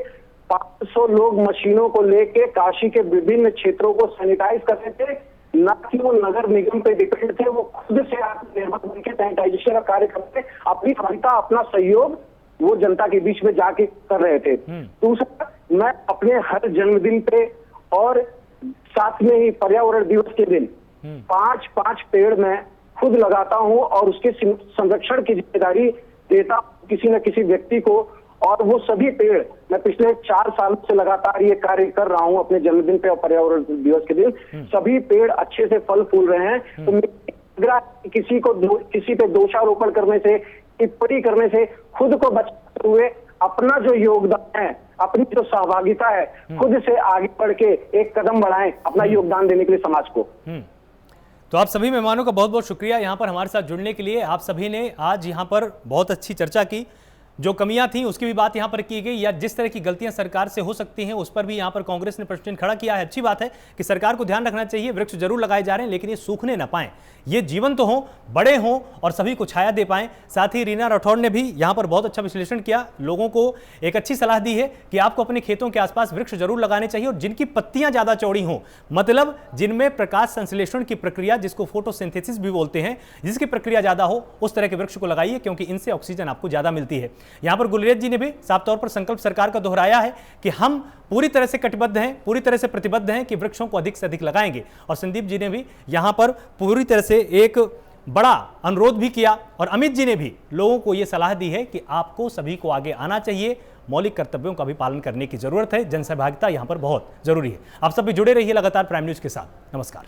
500 लोग मशीनों को लेके काशी के विभिन्न क्षेत्रों को सैनिटाइज कर रहे थे। न कि वो नगर निगम पे डिपेंड थे, वो खुद से आत्मनिर्भर बनके सैनिटाइजेशन का कार्य करते, अपनी क्षमता अपना सहयोग वो जनता के बीच में जाके कर रहे थे। दूसरा, मैं अपने हर जन्मदिन पे और साथ में ही पर्यावरण दिवस के दिन 5 पेड़ मैं खुद लगाता हूँ और उसके संरक्षण की जिम्मेदारी देता हूँ किसी न किसी व्यक्ति को। और वो सभी पेड़ मैं पिछले 4 साल से लगातार ये कार्य कर रहा हूँ अपने जन्मदिन पे और पर्यावरण दिवस के दिन। सभी पेड़ अच्छे से फल फूल रहे हैं। तो किसी पे दोषारोपण करने से, टिप्पणी करने से खुद को बचाते हुए अपना जो योगदान है, अपनी जो सहभागिता है, खुद से आगे बढ़ के एक कदम बढ़ाएं अपना योगदान देने के लिए समाज को। तो आप सभी मेहमानों का बहुत बहुत शुक्रिया यहाँ पर हमारे साथ जुड़ने के लिए। आप सभी ने आज यहाँ पर बहुत अच्छी चर्चा की, जो कमियां थी उसकी भी बात यहां पर की गई, या जिस तरह की गलतियां सरकार से हो सकती हैं उस पर भी यहां पर कांग्रेस ने प्रश्न खड़ा किया है। अच्छी बात है कि सरकार को ध्यान रखना चाहिए, वृक्ष जरूर लगाए जा रहे हैं लेकिन ये सूखने ना पाएं, ये जीवंत तो हों, बड़े हों और सभी को छाया दे पाएं। साथ ही रीना राठौड़ ने भी यहां पर बहुत अच्छा विश्लेषण किया, लोगों को एक अच्छी सलाह दी है कि आपको अपने खेतों के आसपास वृक्ष जरूर लगाने चाहिए और जिनकी पत्तियां ज्यादा चौड़ी हों, मतलब जिनमें प्रकाश संश्लेषण की प्रक्रिया, जिसको फोटोसिंथेसिस भी बोलते हैं, जिसकी प्रक्रिया ज्यादा हो, उस तरह के वृक्ष को लगाइए क्योंकि इनसे ऑक्सीजन आपको ज्यादा मिलती है। यहां पर गुलेज जी ने भी साफ तौर पर संकल्प सरकार का दोहराया है कि हम पूरी तरह से कटिबद्ध हैं, पूरी तरह से प्रतिबद्ध हैं कि वृक्षों को अधिक से अधिक लगाएंगे। और संदीप जी ने भी यहां पर पूरी तरह से एक बड़ा अनुरोध भी किया और अमित जी ने भी लोगों को यह सलाह दी है कि आपको सभी को आगे आना चाहिए, मौलिक कर्तव्यों का भी पालन करने की जरूरत है, जनसहभागिता यहां पर बहुत जरूरी है। आप सब भी जुड़े रहिए लगातार प्राइम न्यूज के साथ। नमस्कार।